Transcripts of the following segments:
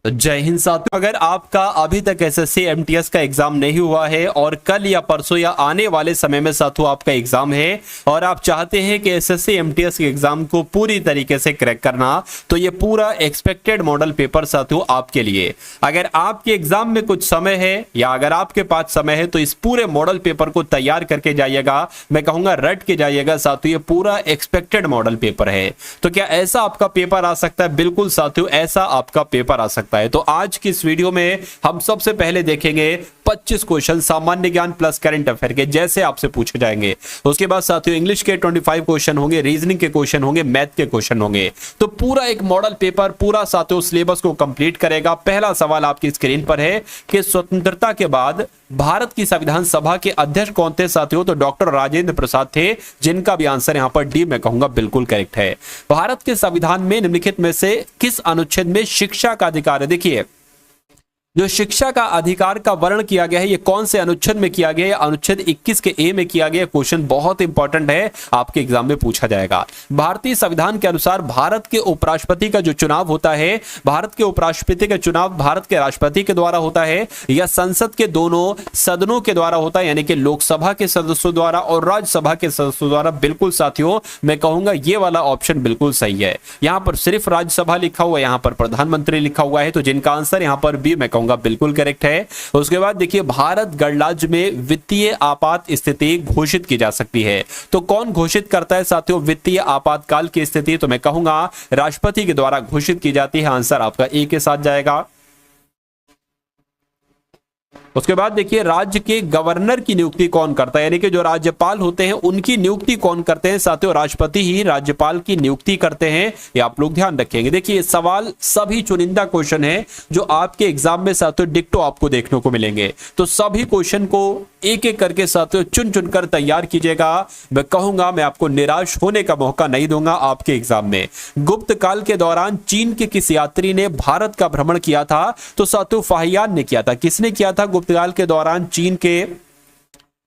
तो जय हिंद साथियों, अगर आपका अभी तक एसएससी एमटीएस का एग्जाम नहीं हुआ है और कल या परसों या आने वाले समय में साथियों आपका एग्जाम है और आप चाहते हैं कि एसएससी एमटीएस के एग्जाम को पूरी तरीके से क्रैक करना, तो ये पूरा एक्सपेक्टेड मॉडल पेपर साथियों आपके लिए। अगर आपके एग्जाम में कुछ समय है या अगर आपके पास समय है तो इस पूरे मॉडल पेपर को तैयार करके जाइएगा, मैं कहूंगा रट के जाइएगा साथियों। ये पूरा एक्सपेक्टेड मॉडल पेपर है। तो क्या ऐसा आपका पेपर आ सकता है? बिल्कुल साथियों, ऐसा आपका पेपर आ सकता है। तो आज की इस वीडियो में हम सबसे पहले देखेंगे 25 क्वेश्चन सामान्य ज्ञान प्लस करंट अफेयर के, जैसे आपसे पूछे जाएंगे। उसके बाद साथियों इंग्लिश के 25 क्वेश्चन होंगे, रीजनिंग के क्वेश्चन होंगे, मैथ के क्वेश्चन होंगे। तो पूरा एक मॉडल पेपर पूरा साथियों सिलेबस को कंप्लीट करेगा। पहला सवाल आपकी स्क्रीन पर है कि स्वतंत्रता के बाद भारत की संविधान सभा के अध्यक्ष कौन थे साथियों? तो डॉक्टर राजेंद्र प्रसाद थे, जिनका भी आंसर यहां पर डी मैं कहूंगा बिल्कुल करेक्ट है। भारत के संविधान में निम्नलिखित में से किस अनुच्छेद में शिक्षा का अधिकार है? देखिए, जो शिक्षा का अधिकार का वर्णन किया गया है ये कौन से अनुच्छेद में किया गया है? अनुच्छेद 21 के ए में किया गया। क्वेश्चन बहुत इंपॉर्टेंट है, आपके एग्जाम में पूछा जाएगा। भारतीय संविधान के अनुसार भारत के उपराष्ट्रपति का जो चुनाव होता है, भारत के उपराष्ट्रपति का चुनाव भारत के राष्ट्रपति के द्वारा होता है या संसद के दोनों सदनों के द्वारा होता है, यानी कि लोकसभा के सदस्यों द्वारा और राज्यसभा के सदस्यों द्वारा? बिल्कुल साथियों, मैं कहूंगा ये वाला ऑप्शन बिल्कुल सही है। यहां पर सिर्फ राज्यसभा लिखा हुआ है, यहां पर प्रधानमंत्री लिखा हुआ है, तो जिनका आंसर यहां पर बी मैं बिल्कुल करेक्ट है। उसके बाद देखिए, भारत गणराज्य में वित्तीय आपात स्थिति घोषित की जा सकती है। तो कौन घोषित करता है साथियों वित्तीय आपातकाल की स्थिति? तो मैं कहूंगा राष्ट्रपति के द्वारा घोषित की जाती है। आंसर आपका ए के साथ जाएगा। उसके बाद देखिए, राज्य के गवर्नर की नियुक्ति कौन करता है, यानी कि जो राज्यपाल होते हैं उनकी नियुक्ति कौन करते हैं साथियों? राष्ट्रपति ही राज्यपाल की नियुक्ति करते हैं, ये आप लोग ध्यान रखेंगे। देखिए, सवाल सभी चुनिंदा क्वेश्चन है जो आपके एग्जाम में साथियों डिक्टो आपको देखने को मिलेंगे। तो सभी क्वेश्चन को एक एक करके साथियों चुन चुनकर तैयार कीजिएगा। मैं कहूंगा मैं आपको निराश होने का मौका नहीं दूंगा आपके एग्जाम में। गुप्त काल के दौरान चीन के किस यात्री ने भारत का भ्रमण किया था? तो साथियों फाहियान ने किया था। किसने किया था गुप्त काल के दौरान चीन के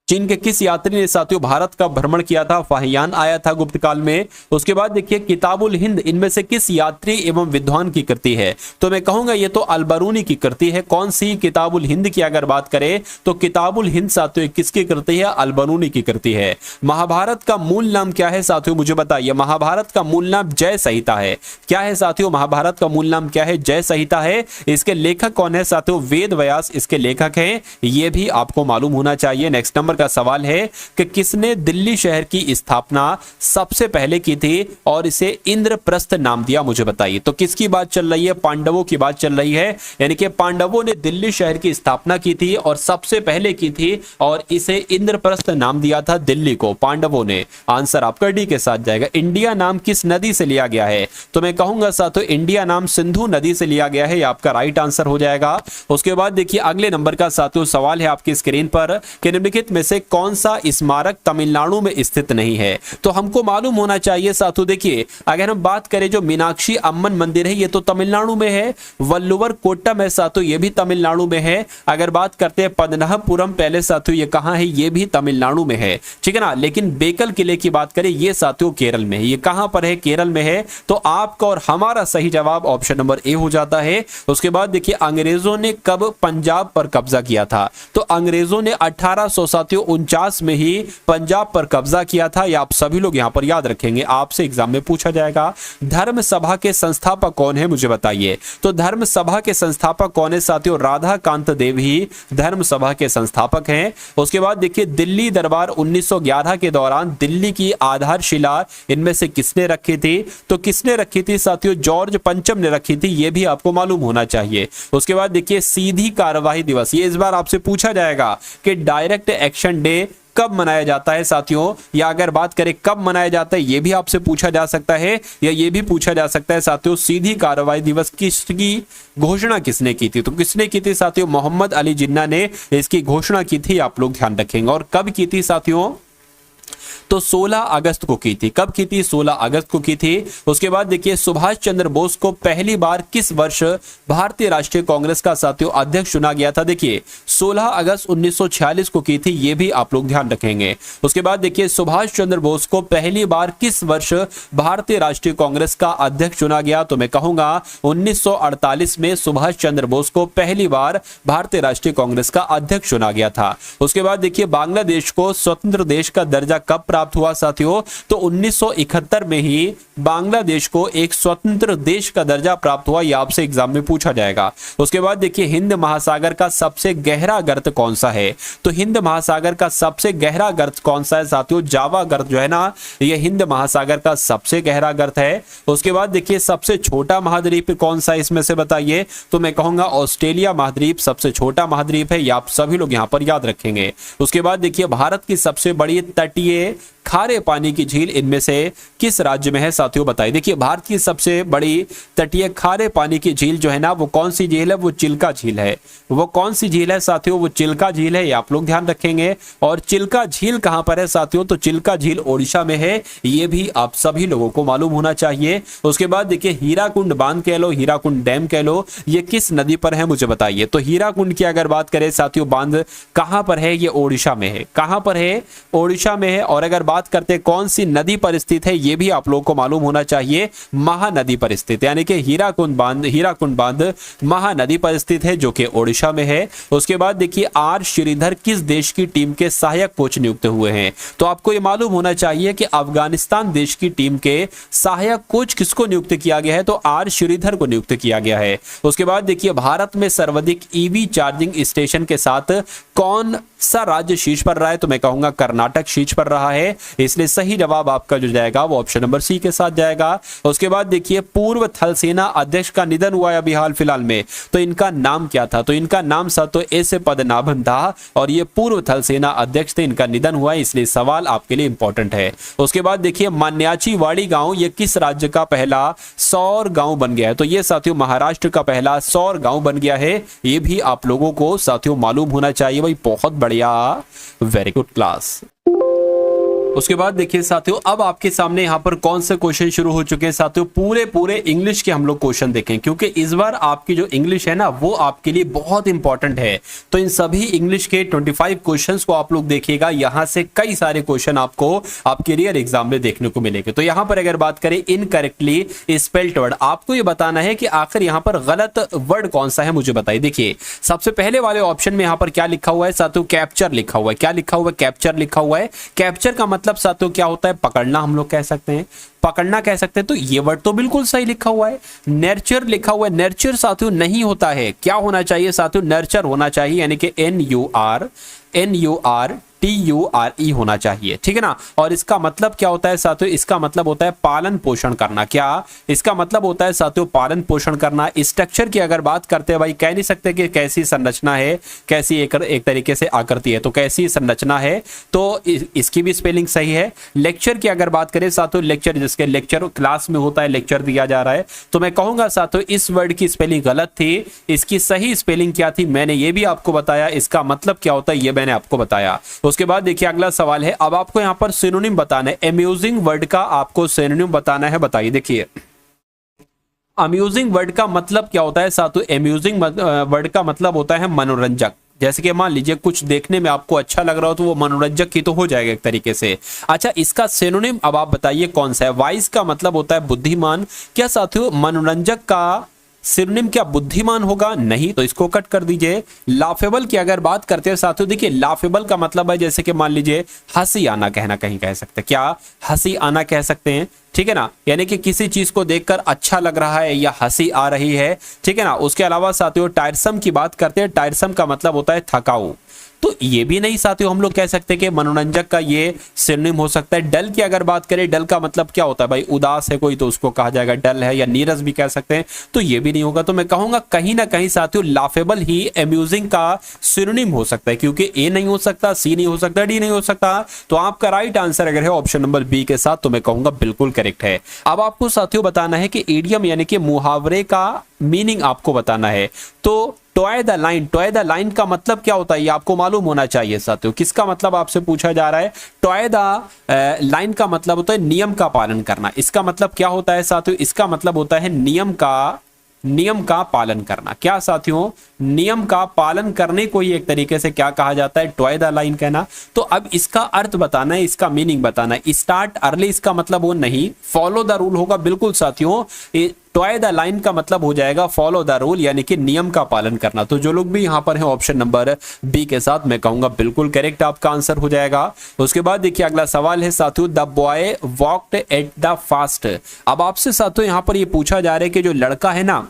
किस यात्री ने साथियों भारत का भ्रमण किया था? फाहियान आया था गुप्त काल में। उसके बाद देखिए, किताबुल हिंद इनमें से किस यात्री एवं विद्वान की कृति है? तो मैं कहूंगा ये तो अलबरूनी की कृति है। कौन सी? किताबुल हिंद की अगर बात करें तो किताबुल हिंद साथियों किसकी कृति है? अलबरूनी की कृति है। महाभारत का मूल नाम क्या है साथियों, मुझे बताइए। महाभारत का मूल नाम जय संहिता है। क्या है साथियों? महाभारत का मूल नाम क्या है? जय संहिता है। इसके लेखक कौन है साथियों? वेद व्यास इसके लेखक हैं, ये भी आपको मालूम होना चाहिए। नेक्स्ट नंबर का सवाल है कि किसने दिल्ली शहर की स्थापना सबसे पहले की थी और इसे इंद्रप्रस्थ नाम दिया? मुझे बताइए। तो किसकी बात चल रही है? पांडवों की बात चल रही है, यानी कि पांडवों ने दिल्ली शहर की स्थापना की थी और सबसे पहले की थी और इसे इंद्रप्रस्थ नाम दिया था दिल्ली को, पांडवों ने। आंसर आपका डी के साथ जाएगा। इंडिया नाम किस नदी से लिया गया है? तो मैं कहूंगा साथियों इंडिया नाम सिंधु नदी से लिया गया है, ये आपका राइट आंसर हो जाएगा। उसके बाद देखिए, अगले नंबर का साथियों सवाल है आपकी स्क्रीन पर कि निम्नलिखित में से कौन सा स्मारक तमिलनाडु में स्थित नहीं है? तो हमको मालूम होना चाहिए साथियों। देखिए, अगर हम बात करें जो मीनाक्षी अम्मन मंदिर है ये तो तमिलनाडु में है। वल्लुवर कोट्टम है साथियों, ये भी तमिलनाडु में है। अगर बात करते हैं पद्मनाभपुरम पैलेस साथियों, ये कहां है? ये भी तमिलनाडु में है, ठीक है ना। लेकिन बेकल किले की बात करें ये साथियों केरल में है। ये कहां पर है? केरल में है। तो आपका और हमारा सही जवाब ऑप्शन नंबर ए हो जाता है। उसके बाद देखिए, अंग्रेजों ने कब पंजाब पर कब्जा किया था? तो अंग्रेजों ने 1849 में ही पंजाब पर कब्जा किया था। या आप सभी लोग यहां पर याद रखेंगे, आपसे एग्जाम में पूछा जाएगा। धर्म सभा के संस्थापक कौन है? मुझे बताइए। तो धर्म सभा के संस्थापक कौन है साथियों? राधा कांत देव ही धर्म सभा के संस्थापक हैं। उसके बाद देखिए, दिल्ली दरबार 1911 के दौरान दिल्ली की आधारशिला इनमें से किसने रखी थी? तो किसने रखी थी साथियों? जॉर्ज पंचम ने रखी थी, यह भी आपको मालूम होना चाहिए। उसके बाद देखिए, सीधी कार्यवाही दिवस, ये इस बार आपसे पूछा जाएगा कि डायरेक्ट एक्शन डे कब मनाया जाता है साथियों, या अगर बात करें कब मनाया जाता है ये भी आपसे पूछा जा सकता है, या ये भी पूछा जा सकता है साथियों सीधी कार्रवाई दिवस किसकी घोषणा किसने की थी? तो किसने की थी साथियों? मोहम्मद अली जिन्ना ने इसकी घोषणा की थी, आप लोग ध्यान रखेंगे। और कब की थी साथियों? तो 16 अगस्त को की थी। कब की थी? 16 अगस्त को की थी। उसके बाद देखिए सुभाष चंद्र बोस को पहली बार किस वर्ष भारतीय राष्ट्रीय कांग्रेस का साथियों अध्यक्ष चुना गया था? देखिए 16 अगस्त 1946 को की थी, ये भी आप लोग ध्यान रखेंगे। उसके बाद देखिए सुभाष चंद्र बोस को पहली बार किस वर्ष भारतीय राष्ट्रीय कांग्रेस का अध्यक्ष चुना गया? तो मैं कहूंगा 1948 में सुभाष चंद्र बोस को पहली बार भारतीय राष्ट्रीय कांग्रेस का अध्यक्ष चुना गया था। उसके बाद देखिए बांग्लादेश को स्वतंत्र देश का दर्जा कब प्राप्त हुआ साथियों? तो 1971 में ही बांग्लादेश को एक स्वतंत्र देश का दर्जा प्राप्त हुआ। यह आपसे एग्जाम में पूछा जाएगा। उसके बाद देखिए हिंद महासागर का सबसे गहरा गर्त कौन सा है? तो हिंद महासागर का सबसे गहरा गर्त कौन सा है साथियों? जावा गर्त जो है ना, यह हिंद महासागर का सबसे गहरा गर्त है। उसके बाद देखिए सबसे छोटा महाद्वीप कौन सा है इसमें से बताइए? तो मैं कहूंगा ऑस्ट्रेलिया महाद्वीप सबसे छोटा महाद्वीप है। यह आप सभी लोग यहां पर याद रखेंगे। उसके बाद देखिए भारत की सबसे बड़ी तटीय खारे पानी की झील इनमें से किस राज्य में है साथियों? बताइए। देखिए भारत की सबसे बड़ी तटीय खारे पानी की झील जो है ना, वो कौन सी झील है? वो चिल्का झील है। वो कौन सी झील है साथियों? वो चिल्का झील है। ये आप लोग ध्यान रखेंगे। और चिल्का झील कहां पर है साथियों? तो चिल्का झील ओडिशा में है। ये भी आप सभी लोगों को मालूम होना चाहिए। उसके बाद देखिए हीराकुंड बांध कह लो, हीराकुंड डैम कह लो, ये किस नदी पर है मुझे बताइए। तो हीराकुंड की अगर बात करें साथियों, बांध कहां पर है? ये ओडिशा में है। कहां पर है? ओडिशा में है। और अगर बात करते कौन सी नदी पर स्थित है, यह भी आप लोगों को मालूम होना चाहिए। महानदी पर स्थित, यानी कि हीराकुंड बांध महानदी पर स्थित है, जो कि ओडिशा में है। उसके बाद देखिए आर श्रीधर किस देश की टीम के सहायक कोच नियुक्त हुए हैं? तो आपको यह मालूम होना चाहिए कि अफगानिस्तान देश की टीम के सहायक कोच किसको नियुक्त किया गया है? तो आर श्रीधर को नियुक्त किया गया है। उसके बाद देखिए भारत में सर्वाधिक ईवी चार्जिंग स्टेशन के साथ कौन सा राज्य शीर्ष पर रहा है? तो मैं कहूंगा कर्नाटक शीर्ष पर रहा है। इसलिए सही जवाब आपका जो जाएगा वो ऑप्शन नंबर सी के साथ जाएगा। उसके बाद देखिए पूर्व थल सेना अध्यक्ष का निधन हुआ है अभी हाल फिलहाल में, तो इनका नाम क्या था? तो इनका नाम तो ऐसे पद्मनाभन था और ये पूर्व थल सेना अध्यक्ष थे। इनका निधन हुआ है, इसलिए सवाल आपके लिए इंपॉर्टेंट है। उसके बाद देखिए मान्याचीवाड़ी गांव ये किस राज्य का पहला सौर गांव बन गया है? तो ये साथियों महाराष्ट्र का पहला सौर गांव बन गया है। ये भी आप लोगों को साथियों मालूम होना चाहिए। भाई बहुत बढ़िया, वेरी गुड क्लास। उसके बाद देखिए साथियों अब आपके सामने यहाँ पर कौन से क्वेश्चन शुरू हो चुके हैं साथियों? पूरे इंग्लिश के हम लोग क्वेश्चन देखें, क्योंकि इस बार आपकी जो इंग्लिश है ना वो आपके लिए बहुत इंपॉर्टेंट है। तो इन सभी इंग्लिश के 25 क्वेश्चंस को आप लोग देखिएगा। यहाँ से कई सारे क्वेश्चन आपको आपके रियल एग्जाम में देखने को मिलेंगे। तो यहाँ पर अगर बात करें इनकरेक्टली स्पेल्ड वर्ड, आपको ये बताना है कि आखिर यहाँ पर गलत वर्ड कौन सा है, मुझे बताइए। देखिए सबसे पहले वाले ऑप्शन में यहाँ पर क्या लिखा हुआ है साथियों? कैप्चर लिखा हुआ है। क्या लिखा हुआ है? कैप्चर लिखा हुआ है। कैप्चर का मतलब साथियों क्या होता है? पकड़ना हम लोग कह सकते हैं, पकड़ना कह सकते हैं। तो ये वर्ड तो बिल्कुल सही लिखा हुआ है। नर्चर लिखा हुआ है। नर्चर साथियों नहीं होता है, क्या होना चाहिए साथियों? नर्चर होना चाहिए, यानी कि NURTURE होना चाहिए, ठीक है ना। और इसका मतलब क्या होता है साथियों? इसका मतलब होता है पालन पोषण करना। क्या इसका मतलब होता है साथियों? पालन पोषण करना। स्ट्रक्चर की अगर बात करते हैं, भाई कह नहीं सकते कि कैसी संरचना है, कैसी एक तरीके से आकृति है, तो कैसी संरचना है, तो इसकी भी स्पेलिंग सही है। लेक्चर की अगर बात करें साथियों, लेक्चर जिसके लेक्चर क्लास में होता है, लेक्चर दिया जा रहा है, तो मैं कहूंगा साथियों इस वर्ड की स्पेलिंग गलत थी। इसकी सही स्पेलिंग क्या थी मैंने ये भी आपको बताया। इसका मतलब क्या होता है ये मैंने आपको बताया। उसके बाद देखिए अगला सवाल है, अब आपको यहां पर सिनोनिम बताना है। अम्यूजिंग वर्ड का आपको सिनोनिम बताना है। बताइए। देखिए अम्यूजिंग वर्ड का मतलब क्या होता है साथियों? अम्यूजिंग वर्ड का मतलब होता है मनोरंजक। जैसे कि मान लीजिए कुछ देखने में आपको अच्छा लग रहा हो तो वो मनोरंजक ही तो हो जाएगा एक तरीके से। अच्छा इसका सिनोनिम अब आप बताइए कौन सा है? वाइज का मतलब होता है बुद्धिमान। क्या साथियों मनोरंजक का सिनोनिम क्या बुद्धिमान होगा? नहीं, तो इसको कट कर दीजिए। लाफेबल की अगर बात करते हैं साथियों, देखिए लाफेबल का मतलब है जैसे कि मान लीजिए हंसी आना कहना, कहीं कह सकते हैं। क्या हंसी आना कह सकते हैं, ठीक है ना। यानी कि किसी चीज को देखकर अच्छा लग रहा है या हंसी आ रही है, ठीक है ना। उसके अलावा साथियों टायरसम की बात करते हैं। टायरसम का मतलब होता है थकाऊ, तो ये भी नहीं साथियों हम लोग कह सकते कि मनोरंजक का ये सिनोनिम हो सकता है। डल की अगर बात करें, डल का मतलब क्या होता है? भाई उदास है कोई तो उसको कहा जाएगा डल है, या नीरस भी कह सकते हैं, तो ये भी नहीं होगा। तो मैं कहूंगा कहीं ना कहीं साथियों लाफेबल ही अम्यूजिंग का सिनोनिम हो सकता है, क्योंकि ए नहीं हो सकता, सी नहीं हो सकता, डी नहीं हो सकता। तो आपका राइट आंसर अगर है ऑप्शन नंबर बी के साथ, तो मैं कहूंगा बिल्कुल करेक्ट है। अब आपको साथियों बताना है कि इडियम यानी कि मुहावरे का मीनिंग आपको बताना है। तो toy the line, toy the line का मतलब क्या होता है ये आपको मालूम होना चाहिए साथियों। किसका मतलब आपसे पूछा जा रहा है? टॉय द लाइन का मतलब होता है नियम का पालन करना। इसका मतलब क्या होता है साथियों? इसका मतलब होता है नियम का पालन करना। क्या साथियों? नियम का पालन करने को ही एक तरीके से क्या कहा जाता है? टॉय द लाइन कहना। तो अब इसका अर्थ बताना है, इसका मीनिंग बताना है। स्टार्ट अर्ली इसका मतलब वो नहीं, फॉलो द रूल होगा। बिल्कुल साथियों, टॉय द लाइन का मतलब हो जाएगा फॉलो द रूल, यानी कि नियम का पालन करना। तो जो लोग भी यहां पर हैं ऑप्शन नंबर बी के साथ, मैं कहूंगा बिल्कुल करेक्ट आपका आंसर हो जाएगा। उसके बाद देखिए अगला सवाल है साथियों, the boy walked at the fast. अब आपसे साथियों यहां पर ये पूछा जा रहा है कि जो लड़का है ना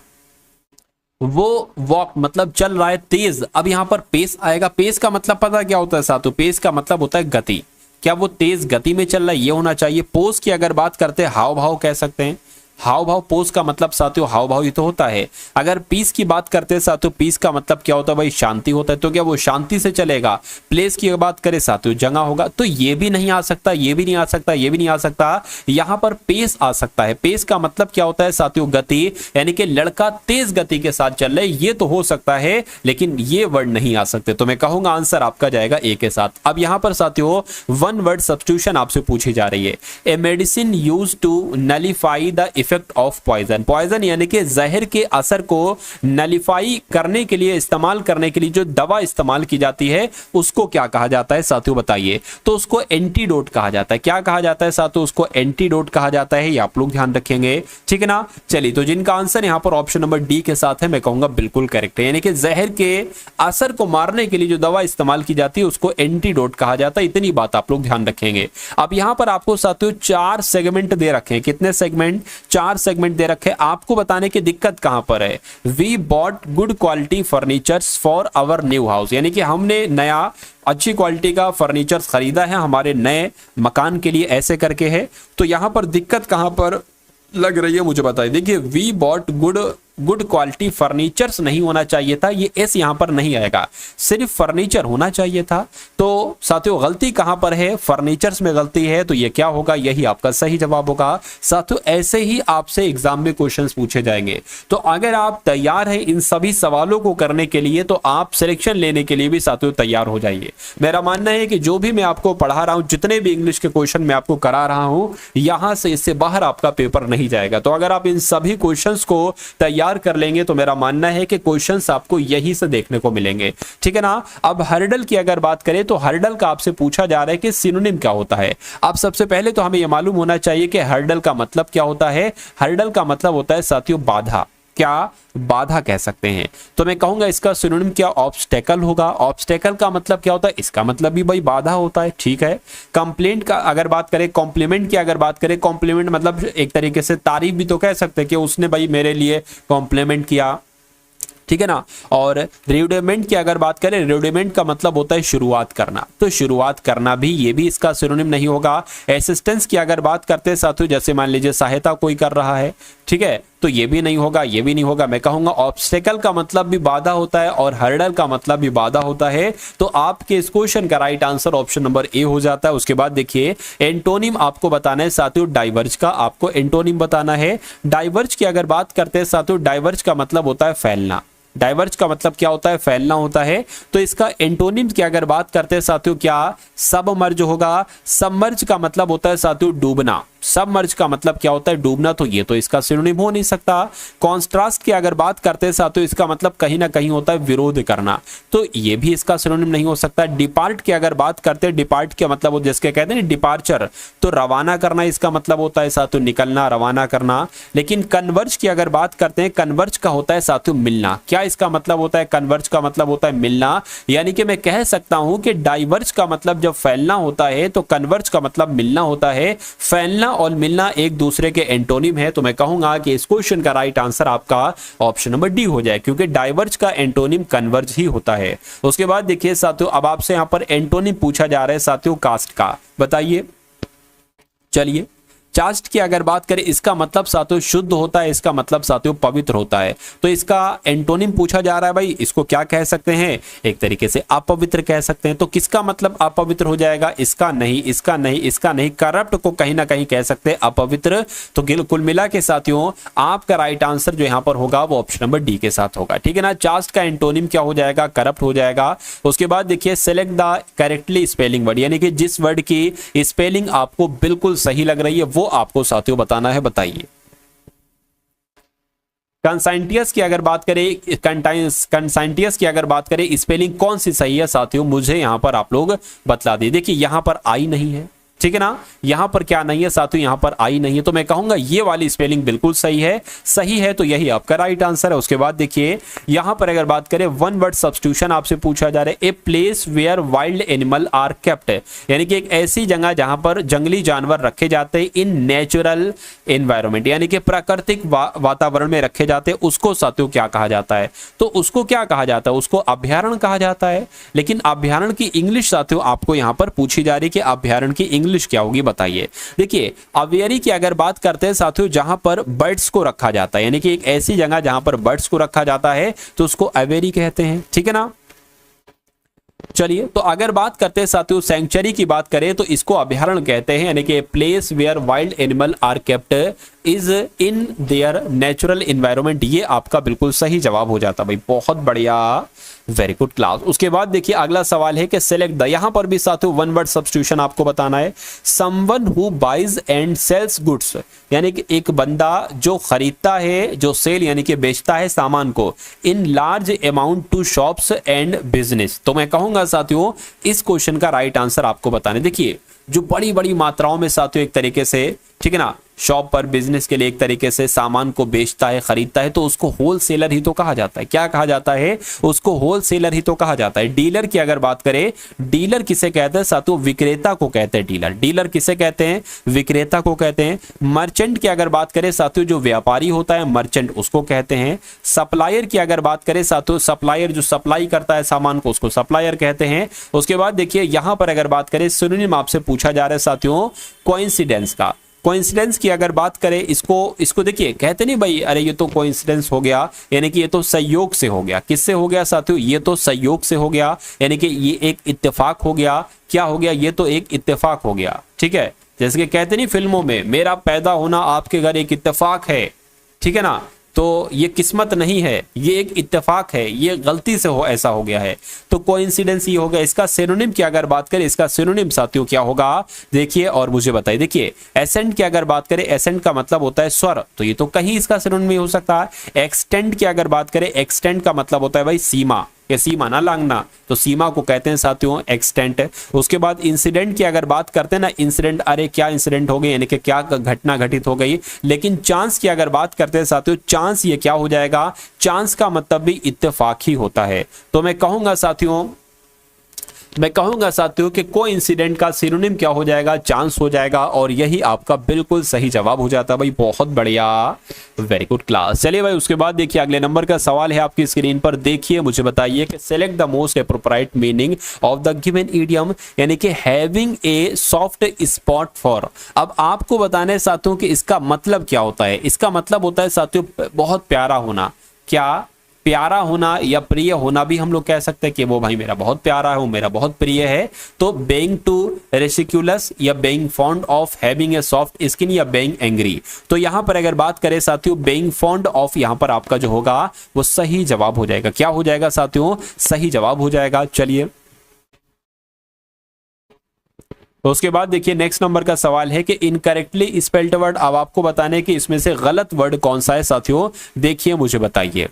वो वॉक मतलब चल रहा है तेज। अब यहां पर पेस आएगा। पेस का मतलब पता क्या होता है साथियों? पेस का मतलब होता है गति। क्या वो तेज गति में चल रहा है? ये होना चाहिए। पोज की अगर बात करते हैं, हाव भाव कह सकते हैं। हाव भाव, पोज का मतलब साथियों हाव भाव ही तो होता है। अगर पीस की बात करते हैं साथियों, पीस का मतलब क्या होता है भाई? शांति होता है। तो क्या वो शांति से चलेगा? प्लेस की बात करें साथियों, जगह होगा। तो ये भी नहीं आ सकता, ये भी नहीं आ सकता, ये भी नहीं आ सकता। यहां पर पेस आ सकता है। पेस का मतलब क्या होता है साथियों? गति, यानी कि लड़का तेज गति के साथ चल रहे, ये तो हो सकता है, लेकिन ये वर्ड नहीं आ सकते। तो मैं कहूंगा आंसर आपका जाएगा ए के साथ। अब यहां पर साथियों वन वर्ड सब्स्टिट्यूशन आपसे पूछी जा रही है। A medicine used to nullify the effect of poison. Poison यानी कि जहर के असर को नलिफाई करने के लिए, इस्तेमाल करने के लिए जो दवा इस्तेमाल की जाती है उसको क्या कहा जाता है साथियों? बताइए। तो उसको एंटीडोट कहा जाता है। क्या कहा जाता है साथियों? उसको एंटीडोट कहा जाता है। ये आप लोग ध्यान रखेंगे, ठीक है ना। चलिए, तो जिनका आंसर यहां पर ऑप्शन नंबर डी के साथ है, मैं कहूंगा बिल्कुल करेक्ट है। यानी कि जहर के असर को मारने के लिए जो दवा इस्तेमाल की जाती है उसको एंटीडोट कहा जाता है। इतनी बात आप लोग ध्यान रखेंगे। अब यहां पर आपको साथियों 4 सेगमेंट दे रखे हैं। कितने सेगमेंट? 4 सेगमेंट दे रखे। आपको बताने की दिक्कत कहां पर है? We bought good quality furnitures for our new house, यानी कि हमने नया अच्छी क्वालिटी का फर्नीचर खरीदा है हमारे नए मकान के लिए, ऐसे करके है। तो यहां पर दिक्कत कहां पर लग रही है मुझे बताइए। देखिए, we bought good quality furnitures नहीं होना चाहिए था, ये एस यहां पर नहीं आएगा, सिर्फ फर्नीचर होना चाहिए था। तो साथियों गलती कहां पर है? फर्नीचर्स में गलती है। तो ये क्या होगा? यही आपका सही जवाब होगा। साथियों ऐसे ही आपसे एग्जाम में क्वेश्चंस पूछे जाएंगे। तो अगर आप तैयार हैं इन सभी सवालों को करने के लिए, तो आप सिलेक्शन लेने के लिए भी साथियों तैयार हो जाइए। मेरा मानना है कि जो भी मैं आपको पढ़ा रहा हूं, जितने भी इंग्लिश के क्वेश्चन मैं आपको करा रहा हूं, यहां से इससे बाहर आपका पेपर नहीं जाएगा। तो अगर आप इन सभी क्वेश्चंस को तैयार कर लेंगे तो मेरा मानना है कि क्वेश्चंस आपको यहीं से देखने को मिलेंगे, ठीक है ना। अब हर्डल की अगर बात करें तो हर्डल का आपसे पूछा जा रहा है कि सिनोनिम क्या होता है। अब सबसे पहले तो हमें यह मालूम होना चाहिए कि हर्डल का मतलब क्या होता है। हर्डल का मतलब होता है साथियों बाधा। क्या? बाधा कह सकते हैं। तो मैं कहूंगा इसका सिनोनिम क्या? ऑब्स्टेकल होगा। ऑब्स्टेकल का मतलब क्या होता है? इसका मतलब भी भाई बाधा होता है, ठीक है। कंप्लेंट का अगर बात करें, कॉम्प्लीमेंट की अगर बात करें, कॉम्प्लीमेंट मतलब एक तरीके से तारीफ भी तो कह सकते हैं कि उसने भाई मेरे लिए कॉम्प्लीमेंट किया, ठीक है ना। और रिड्यूमेंट की अगर बात करें, रिड्यूमेंट का मतलब होता है शुरुआत करना। तो शुरुआत करना भी, ये भी इसका सिनोनिम नहीं होगा। असिस्टेंस की अगर बात करते हैं साथियों, जैसे मान लीजिए सहायता कोई कर रहा है, ठीक है, तो ये भी नहीं होगा, ये भी नहीं होगा। मैं कहूंगा ऑब्स्टेकल का मतलब भी बाधा होता है और हर्डल का मतलब भी बाधा होता है। तो आपके इस क्वेश्चन का right answer option number A हो जाता है। उसके बाद देखिए एंटोनिम आपको बताना है साथियों, डाइवर्ज का आपको एंटोनिम बताना है। डाइवर्ज की अगर बात करते हैं साथियों, डाइवर्ज का मतलब होता है फैलना। डाइवर्ज का मतलब क्या होता है? फैलना होता है। तो इसका एंटोनिम की अगर बात करते हैं साथियों, क्या? सबमर्ज होगा। सबमर्ज का मतलब होता है साथियों डूबना। सबमर्ज का मतलब क्या होता है? डूबना। तो ये तो इसका सिनोनिम हो नहीं सकता। कॉन्ट्रास्ट की अगर बात करते हैं साथियों, इसका मतलब कहीं ना कहीं होता है विरोध करना। तो ये भी इसका सिनोनिम नहीं हो सकता। डिपार्ट की अगर बात करते हैं, डिपार्ट का मतलब जिसके कहते हैं डिपार्चर, तो रवाना करना इसका मतलब होता है साथियों निकलना, रवाना करना। लेकिन कन्वर्ज की अगर बात करते हैं, कन्वर्ज का होता है साथियों मिलना। क्या इसका मतलब होता है? कन्वर्ज का मतलब होता है मिलना। यानी कि मैं कह सकता हूं कि डाइवर्ज का मतलब जब फैलना होता है तो कन्वर्ज का मतलब मिलना होता है। फैलना और मिलना एक दूसरे के एंटोनिम है। तो मैं कहूंगा कि इस क्वेश्चन का राइट आंसर आपका ऑप्शन नंबर डी हो जाए, क्योंकि डाइवर्ज का एंटोनिम कन्वर्ज ही होता है। उसके बाद देखिए साथियों, अब आपसे यहां पर एंटोनिम पूछा जा रहा है साथियों कास्ट का, बताइए। चलिए चास्ट की अगर बात करें इसका मतलब साथियों शुद्ध होता है, इसका मतलब साथियों पवित्र होता है। तो इसका एंटोनिम पूछा जा रहा है भाई, इसको क्या कह सकते हैं, एक तरीके से अपवित्र कह सकते हैं। तो किसका मतलब अपवित्र हो जाएगा, इसका नहीं, इसका नहीं, इसका नहीं, करप्ट को कहीं ना कहीं कह सकते हैं अपवित्र। तो कुल मिला के साथियों आपका राइट आंसर जो यहां पर होगा वो ऑप्शन नंबर डी के साथ होगा, ठीक है ना। चास्ट का एंटोनिम क्या हो जाएगा, करप्ट हो जाएगा। उसके बाद देखिए select the correctly spelling word, यानी कि जिस वर्ड की स्पेलिंग आपको बिल्कुल सही लग रही है वो आपको साथियों बताना है, बताइए। कंसाइंटियस की अगर बात करें, कंसाइंटियस की अगर बात करें स्पेलिंग कौन सी सही है साथियों, मुझे यहां पर आप लोग बतला दिए। देखिए यहां पर आई नहीं है, ठीक है ना, यहां पर क्या नहीं है साथियों, यहां पर आई नहीं है। तो मैं कहूंगा ये वाली स्पेलिंग बिल्कुल सही है, सही है तो यही आपका राइट आंसर है। उसके बाद देखिए यहां पर अगर बात करें वन वर्ड सब्स्टिट्यूशन आपसे पूछा जा रहा है, a place where wild animal are kept, यानी कि एक ऐसी जगह जहां पर जंगली जानवर रखे जाते हैं इन नेचुरल एनवायरमेंट, यानी कि प्राकृतिक वातावरण में रखे जाते हैं, उसको साथियों क्या कहा जाता है। तो उसको क्या कहा जाता है, उसको अभ्यारण्य कहा जाता है। लेकिन अभ्यारण्य की इंग्लिश साथियों आपको यहां पर पूछी जा रही है कि अभ्यारण्य की इंग्लिश क्या होगी, बताइए। देखिए अवेरी की अगर बात करते हैं साथियों जहां पर बर्ड्स को रखा जाता है, यानी कि एक ऐसी जगह जहां पर बर्ड्स को रखा जाता है तो उसको अवेरी कहते हैं, ठीक है ना। चलिए तो अगर बात करते हैं साथियों सैंक्चुरी की बात करें तो इसको अभ्यारण्य कहते हैं, यानी कि place where wild animal are kept is in their natural environment. ये आपका बिल्कुल सही जवाब हो जाता भाई, बहुत बढ़िया, वेरी गुड क्लास। उसके बाद देखिए अगला सवाल है कि सेलेक्ट द, यहां पर भी साथियों वन वर्ड सब्स्टिट्यूशन आपको बताना है। Someone who buys and sells goods, यानी कि एक बंदा जो खरीदता है, जो सेल यानी कि बेचता है सामान को, in large amount to shops and business. तो मैं कहूंगा साथियों इस क्वेश्चन का राइट आंसर आपको बताने। देखिए जो बड़ी बड़ी मात्राओं में साथियों एक तरीके से, ठीक है ना, शॉप पर बिजनेस के लिए एक तरीके से सामान को बेचता है, खरीदता है, तो उसको होलसेलर ही तो कहा जाता है। क्या कहा जाता है, उसको होलसेलर ही तो कहा जाता है। डीलर की अगर बात करें, डीलर किसे कहते हैं साथियों, विक्रेता को कहते हैं डीलर। डीलर किसे कहते हैं, विक्रेता को कहते हैं। मर्चेंट की अगर बात करें साथियों जो व्यापारी होता है, मर्चेंट उसको कहते हैं। सप्लायर की अगर बात करें साथियों, सप्लायर जो सप्लाई करता है सामान को, उसको सप्लायर कहते हैं। उसके बाद देखिए यहां पर अगर बात करें सिनोनिम आपसे पूछा जा रहा है साथियों कोइंसिडेंस का। कोइंसिडेंस की अगर बात करें, इसको देखिए कहते नहीं भाई अरे ये तो कोइंसिडेंस हो गया, यानी कि ये तो संयोग से हो गया। किससे हो गया साथियों, ये तो संयोग से हो गया, यानी कि ये एक इत्तेफाक हो गया। क्या हो गया, ये तो एक इत्तेफाक हो गया, ठीक है। जैसे कि कहते नहीं फिल्मों में, मेरा पैदा होना आपके घर एक इत्तेफाक है, ठीक है ना, तो ये किस्मत नहीं है, ये एक इत्तेफाक है, ये गलती से हो ऐसा हो गया है। तो कोइंसिडेंस ये हो गया। इसका सिनोनिम की अगर बात करें, इसका सिनोनिम साथियों क्या होगा, देखिए और मुझे बताइए। देखिए एसेंट की अगर बात करें, एसेंट का मतलब होता है स्वर, तो ये तो कहीं इसका सिनोनिम हो सकता है। एक्सटेंड की अगर बात करें, एक्सटेंड का मतलब होता है भाई सीमा, या सीमा ना लांघना, तो सीमा को कहते हैं साथियों एक्सटेंट। उसके बाद इंसिडेंट की अगर बात करते हैं ना, इंसिडेंट अरे क्या इंसिडेंट हो गई, यानी कि क्या घटना घटित हो गई। लेकिन चांस की अगर बात करते हैं साथियों, चांस ये क्या हो जाएगा, चांस का मतलब भी इत्तेफाक ही होता है। तो मैं कहूंगा साथियों कि कोइंसिडेंट का सिनोनिम क्या हो जाएगा, चांस हो जाएगा, और यही आपका बिल्कुल सही जवाब हो जाता है भाई, बहुत बढ़िया, वेरी गुड क्लास। चलिए भाई उसके बाद देखिए अगले नंबर का सवाल है आपकी स्क्रीन पर, देखिए मुझे बताइए कि select the most appropriate meaning of the given idiom, यानी कि having a soft spot for. अब आपको बताना है साथियों कि इसका मतलब क्या होता है। इसका मतलब होता है साथियों बहुत प्यारा होना। क्या प्यारा होना या प्रिय होना भी हम लोग कह सकते हैं कि वो भाई मेरा बहुत प्यारा है, वो मेरा बहुत प्रिय है। तो बेइंग टू रेसिक्यूलस या being fond of having a soft skin या बेइंग एंग्री। तो यहां पर अगर बात करें साथियों बेइंग फॉन्ड ऑफ, यहां पर आपका जो होगा वो सही जवाब हो जाएगा। क्या हो जाएगा साथियों, सही जवाब हो जाएगा। चलिए तो उसके बाद देखिए नेक्स्ट नंबर का सवाल है कि इनकरेक्टली स्पेल्ड वर्ड। अब आपको बताने कि इसमें से गलत वर्ड कौन सा है साथियों, देखिए मुझे बताइए।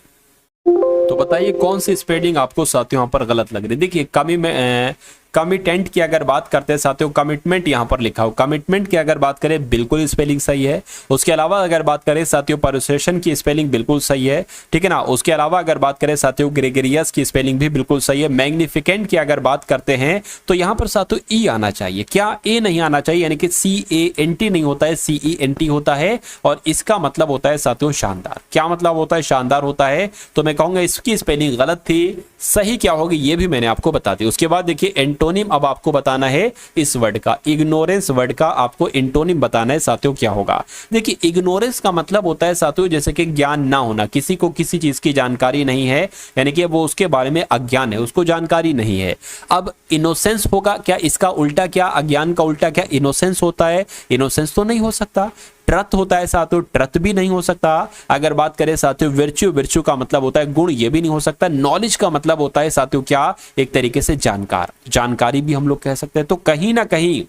तो बताइए कौन सी स्पेलिंग आपको साथियों यहाँ पर गलत लग रही है। देखिए कमिटेंट की अगर बात करते हैं साथियों, कमिटमेंट यहाँ पर लिखा हो, कमिटमेंट की अगर बात करें बिल्कुल स्पेलिंग सही है। उसके अलावा अगर बात करें साथियों परसुएशन की स्पेलिंग बिल्कुल सही है, ठीक है ना। उसके अलावा अगर बात करें साथियों ग्रेगरियस की स्पेलिंग भी बिल्कुल सही है। मैग्निफिकेंट की अगर बात करते हैं तो यहाँ पर साथियों ई आना चाहिए, क्या ए नहीं आना चाहिए, यानी कि CANT नहीं होता है, CENT होता है, और इसका मतलब होता है साथियों शानदार। क्या मतलब होता है, शानदार होता है। तो मैं कहूंगा इसकी स्पेलिंग गलत थी, सही क्या होगी ये भी मैंने आपको बता दी। उसके बाद देखिए एंटोनिम अब आपको बताना है इस वर्ड का, इग्नोरेंस वर्ड का आपको एंटोनिम बताना है साथियों क्या होगा। देखिए इग्नोरेंस का मतलब होता है साथियों जैसे कि ज्ञान ना होना, किसी को किसी चीज की जानकारी नहीं है, यानी कि वो उसके बारे में अज्ञान है, उसको जानकारी नहीं है। अब इनोसेंस होगा क्या, इसका उल्टा क्या, अज्ञान का उल्टा क्या इनोसेंस होता है? इनोसेंस तो नहीं हो सकता। ट्रथ होता है साथियों, ट्रथ भी नहीं हो सकता। अगर बात करें साथियों विर्च्यू, विर्च्यू का मतलब होता है गुण, ये भी नहीं हो सकता। नॉलेज का मतलब होता है साथियों क्या, एक तरीके से जानकार, जानकारी भी हम लोग कह सकते हैं। तो कहीं ना कहीं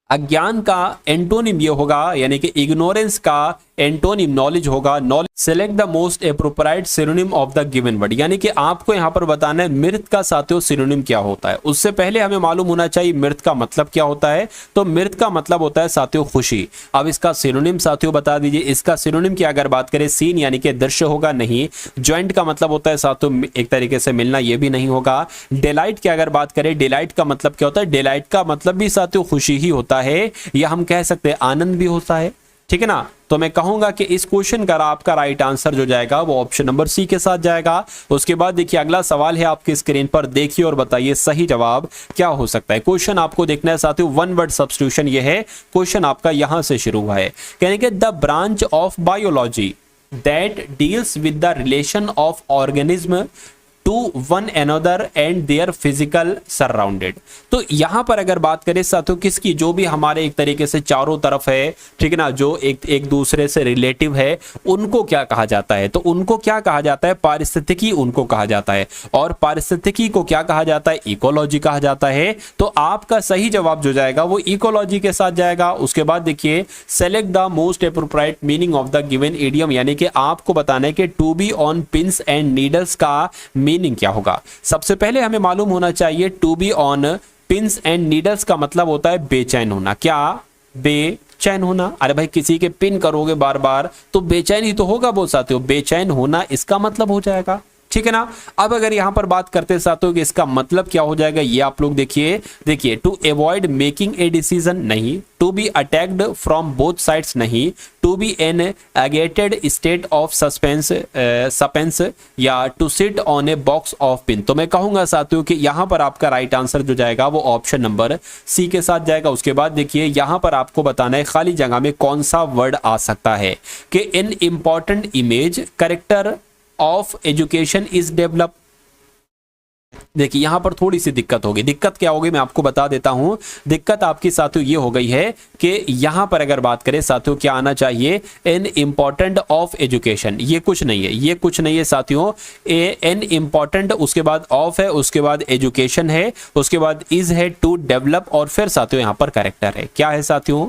अज्ञान का एंटोनिम ये होगा, यानी कि इग्नोरेंस का एंटोनिम नॉलेज होगा। Knowledge select the most appropriate synonym of the given word, यानी कि आपको यहां पर बताना है मृत का साथियों सिनोनिम क्या होता है। उससे पहले हमें मालूम होना चाहिए मृत का मतलब क्या होता है। तो मृत का मतलब होता है साथियों खुशी। अब इसका सिनोनिम साथियों बता दीजिए। इसका सिनोनिम की अगर बात करें सीन यानी कि दृश्य होगा नहीं। जॉइंट का मतलब होता है साथियों एक तरीके से मिलना, ये भी नहीं होगा। डिलाइट की अगर बात करें, डिलाइट का मतलब क्या होता है, डिलाइट का मतलब भी साथियों खुशी ही होता है, या हम कह सकते हैं आनंद भी होता है, ठीक है ना। तो मैं कहूंगा कि इस क्वेश्चन का आपका राइट आंसर जो जाएगा वो ऑप्शन नंबर सी के साथ जाएगा। उसके बाद देखिए अगला सवाल है आपकी स्क्रीन पर, देखिए और बताइए सही जवाब क्या हो सकता है। क्वेश्चन आपको देखना है साथियों, वन वर्ड सब्स्टिट्यूशन ये है क्वेश्चन आपका, यहां से शुरू हुआ है। कहने के the branch of biology that deals with the relation of organism to one another and their physical surrounded. तो यहां पर अगर बात करें साथियों किसकी, जो भी हमारे एक तरीके से चारों तरफ है, ठीक है ना, जो एक दूसरे से रिलेटिव है, उनको क्या कहा जाता है। तो उनको क्या कहा जाता है, पारिस्थितिकी उनको कहा जाता है। और पारिस्थितिकी को क्या कहा जाता है, इकोलॉजी कहा जाता है। तो आपका सही जवाब जो जाएगा वो इकोलॉजी के साथ जाएगा। उसके बाद देखिए select the most appropriate meaning of the given idiom, यानी कि आपको बताना है कि to be on pins and needles का मीनिंग क्या होगा। सबसे पहले हमें मालूम होना चाहिए to be on pins and needles का मतलब होता है बेचैन होना। क्या, बेचैन होना। अरे भाई किसी के पिन करोगे बार बार तो बेचैन ही तो होगा वो साथियों, बेचैन होना इसका मतलब हो जाएगा, ठीक है ना। अब अगर यहां पर बात करते साथियों कि इसका मतलब क्या हो जाएगा, ये आप लोग देखिए to avoid making a decision नहीं, to be attacked from both sides नहीं, to be an agitated state of suspense या to sit on a box of pin. तो मैं कहूंगा साथियों कि यहां पर आपका राइट आंसर जो जाएगा वो ऑप्शन नंबर सी के साथ जाएगा। उसके बाद देखिए यहां पर आपको बताना है खाली जगह में कौन सा वर्ड आ सकता है कि an important image character of education is develop. देखिए यहां पर थोड़ी सी दिक्कत होगी। दिक्कत क्या होगी मैं आपको बता देता हूं। दिक्कत आपकी साथियों ये हो गई है कि यहां पर अगर बात करें साथियों क्या आना चाहिए, एन इंपॉर्टेंट ऑफ एजुकेशन, ये कुछ नहीं है, ये कुछ नहीं है साथियों। एन इंपॉर्टेंट, उसके बाद ऑफ है, उसके बाद एजुकेशन है, उसके बाद इज है, टू डेवलप, और फिर साथियों यहां पर कैरेक्टर है। क्या है साथियों,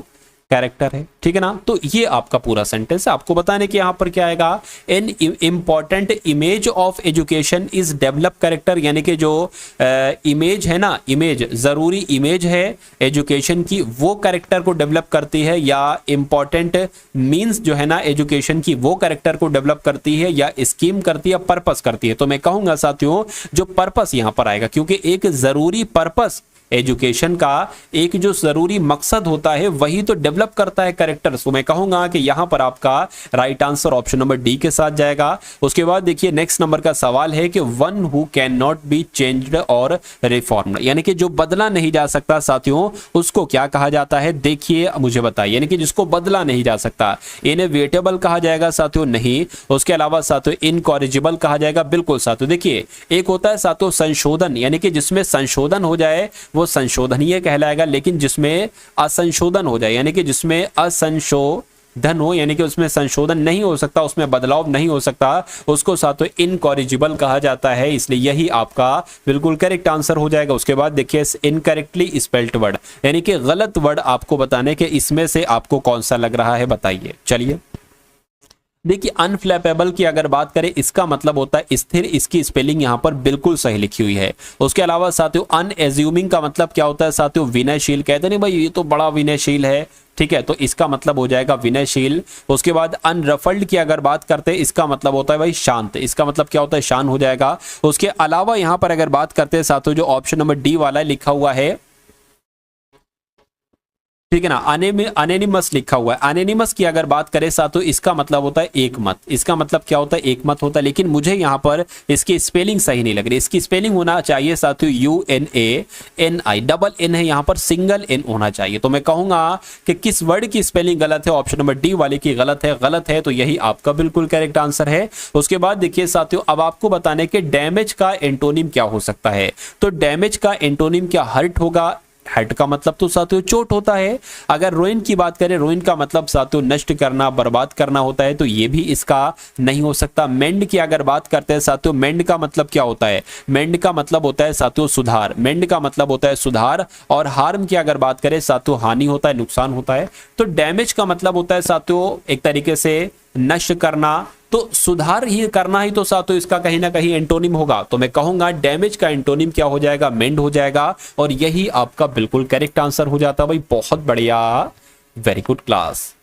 कैरेक्टर है, ठीक है ना। तो ये आपका पूरा सेंटेंस है। आपको बताने कि यहां पर क्या आएगा, an important image of education is develop character, यानी कि जो इमेज है ना, इमेज जरूरी इमेज है एजुकेशन की, वो कैरेक्टर को डेवलप करती है, या इंपॉर्टेंट मींस जो है ना एजुकेशन की वो कैरेक्टर को डेवलप करती है, या स्कीम करती है, पर्पस करती है। तो मैं कहूंगा साथियों जो पर्पस यहां पर आएगा, क्योंकि एक जरूरी पर्पस एजुकेशन का, एक जो जरूरी मकसद होता है वही तो डेवलप करता है कैरेक्टर। तो मैं कहूंगा कि यहां पर आपका right answer option number D के साथ जाएगा। उसके बाद देखिए नेक्स्ट नंबर का सवाल है कि one who can not be changed और रिफॉर्म्ड, यानी कि जो बदला नहीं जा सकता साथियों उसको क्या कहा जाता है, देखिए मुझे बताइए। यानी कि जिसको बदला नहीं जा सकता, इनएविटेबल कहा जाएगा साथियों, नहीं। उसके अलावा साथियों इनकॉरिजिबल कहा जाएगा, बिल्कुल साथियों। देखिए एक होता है साथियों संशोधन, यानी कि जिसमें संशोधन हो जाए वो संशोधनीय कहलाएगा, लेकिन जिसमें असंशोधन हो जाए, यानी कि जिसमें असंशोधन हो, यानी कि उसमें संशोधन नहीं हो सकता, उसमें बदलाव नहीं हो सकता, उसको साथियों इनकॉरिजिबल कहा जाता है। इसलिए यही आपका बिल्कुल करेक्ट आंसर हो जाएगा। उसके बाद देखिए इनकरेक्टली स्पेल्ड वर्ड, यानी कि गलत वर्ड आपको बताने के इसमें से आपको कौन सा लग रहा है बताइए। चलिए देखिए अनफ्लैपेबल की अगर बात करें इसका मतलब होता है स्थिर, इसकी स्पेलिंग यहां पर बिल्कुल सही लिखी हुई है। उसके अलावा साथियों अनएज्यूमिंग का मतलब क्या होता है साथियों, विनयशील। कहते नहीं भाई ये तो बड़ा विनयशील है, ठीक है, तो इसका मतलब हो जाएगा विनयशील। उसके बाद अनरफल्ड की अगर बात करते हैं इसका मतलब होता है भाई शांत, इसका मतलब क्या होता है शांत हो जाएगा। उसके अलावा यहां पर अगर बात करते हैं साथियों जो ऑप्शन नंबर डी वाला लिखा हुआ है ठीक है ना। अनोनिमस लिखा हुआ है। अनोनिमस की अगर बात करें साथियों, इसका मतलब होता है एक मत। इसका मतलब क्या होता है? एक मत होता है। लेकिन मुझे यहाँ पर इसकी स्पेलिंग सही नहीं लग रही। इसकी स्पेलिंग होना चाहिए साथियों UNANI, डबल एन है यहाँ पर, सिंगल एन होना चाहिए। तो मैं कहूंगा कि किस वर्ड की स्पेलिंग गलत है? ऑप्शन नंबर डी वाले की गलत है। गलत है तो यही आपका बिल्कुल करेक्ट आंसर है। उसके बाद देखिए साथियों, अब आपको बताने के डैमेज का एंटोनिम क्या हो सकता है। तो डैमेज का एंटोनिम क्या हर्ट होगा? हर्ट का मतलब तो साथियों चोट होता है। अगर रोइन की बात करें, रोइन का मतलब साथियों नष्ट करना, बर्बाद करना होता है, तो ये भी इसका नहीं हो सकता। मेंड की अगर बात करते हैं साथियों, मेंड का मतलब क्या होता है? मेंड का मतलब होता है साथियों सुधार। मेंड का मतलब होता है सुधार। और हार्म की अगर बात करें साथियों, हानि होता है, नुकसान होता है। तो डैमेज का मतलब होता है साथियों एक तरीके से नष्ट करना। तो सुधार ही करना ही तो साथियों इसका कहीं ना कहीं एंटोनिम होगा। तो मैं कहूंगा डैमेज का एंटोनिम क्या हो जाएगा? मेंड हो जाएगा। और यही आपका बिल्कुल करेक्ट आंसर हो जाता है भाई। बहुत बढ़िया, वेरी गुड क्लास।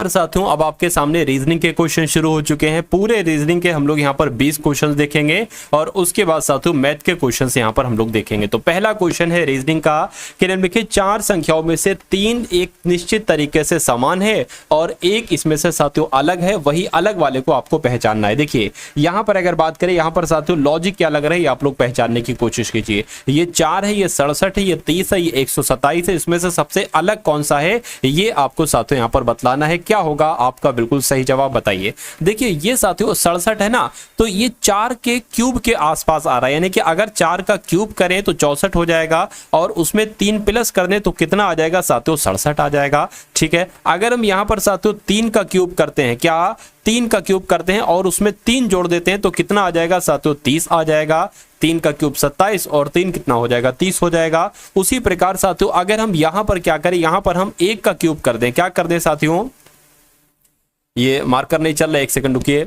साथियों अब आपके सामने रीजनिंग के क्वेश्चन शुरू हो चुके हैं। पूरे रीजनिंग के हम लोग यहाँ पर 20 क्वेश्चंस देखेंगे और उसके बाद साथियों मैथ के क्वेश्चंस यहाँ पर हम लोग देखेंगे। तो पहला क्वेश्चन है रीजनिंग का कि निम्नलिखित देखिए 4 संख्याओं में से 3 एक निश्चित तरीके से समान है और एक इसमें से साथियों अलग है। वही अलग वाले को आपको पहचानना है। देखिए यहाँ पर अगर बात करें, यहाँ पर साथियों लॉजिक क्या लग रहा है आप लोग पहचानने की कोशिश कीजिए। ये 4 है, ये 67 है, ये 30 है, ये 127 है। इसमें से सबसे अलग कौन सा है ये आपको साथियों यहाँ पर बतलाना है। क्या होगा आपका बिल्कुल सही जवाब बताइए। देखिए ये साथियों 67 है ना, तो ये 4 के क्यूब के आसपास आ रहा है। यानी कि अगर 4 का क्यूब करें तो 64 हो जाएगा और उसमें 3 प्लस कर दें तो कितना आ जाएगा साथियों? 67 आ जाएगा। ठीक है, अगर हम यहां पर साथियों 3 का क्यूब करते हैं, क्या 3 का क्यूब करते हैं और उसमें 3 जोड़ देते हैं तो कितना आ जाएगा साथियों? 30 आ जाएगा। 3 का क्यूब 27 और 3 कितना हो जाएगा? 30 हो जाएगा। उसी प्रकार साथियों अगर हम यहां पर क्या करें, यहां पर हम 1 का क्यूब कर दें, क्या कर दें साथियों? ये मार्कर नहीं चल रहा, 1 सेकंड रुकिए।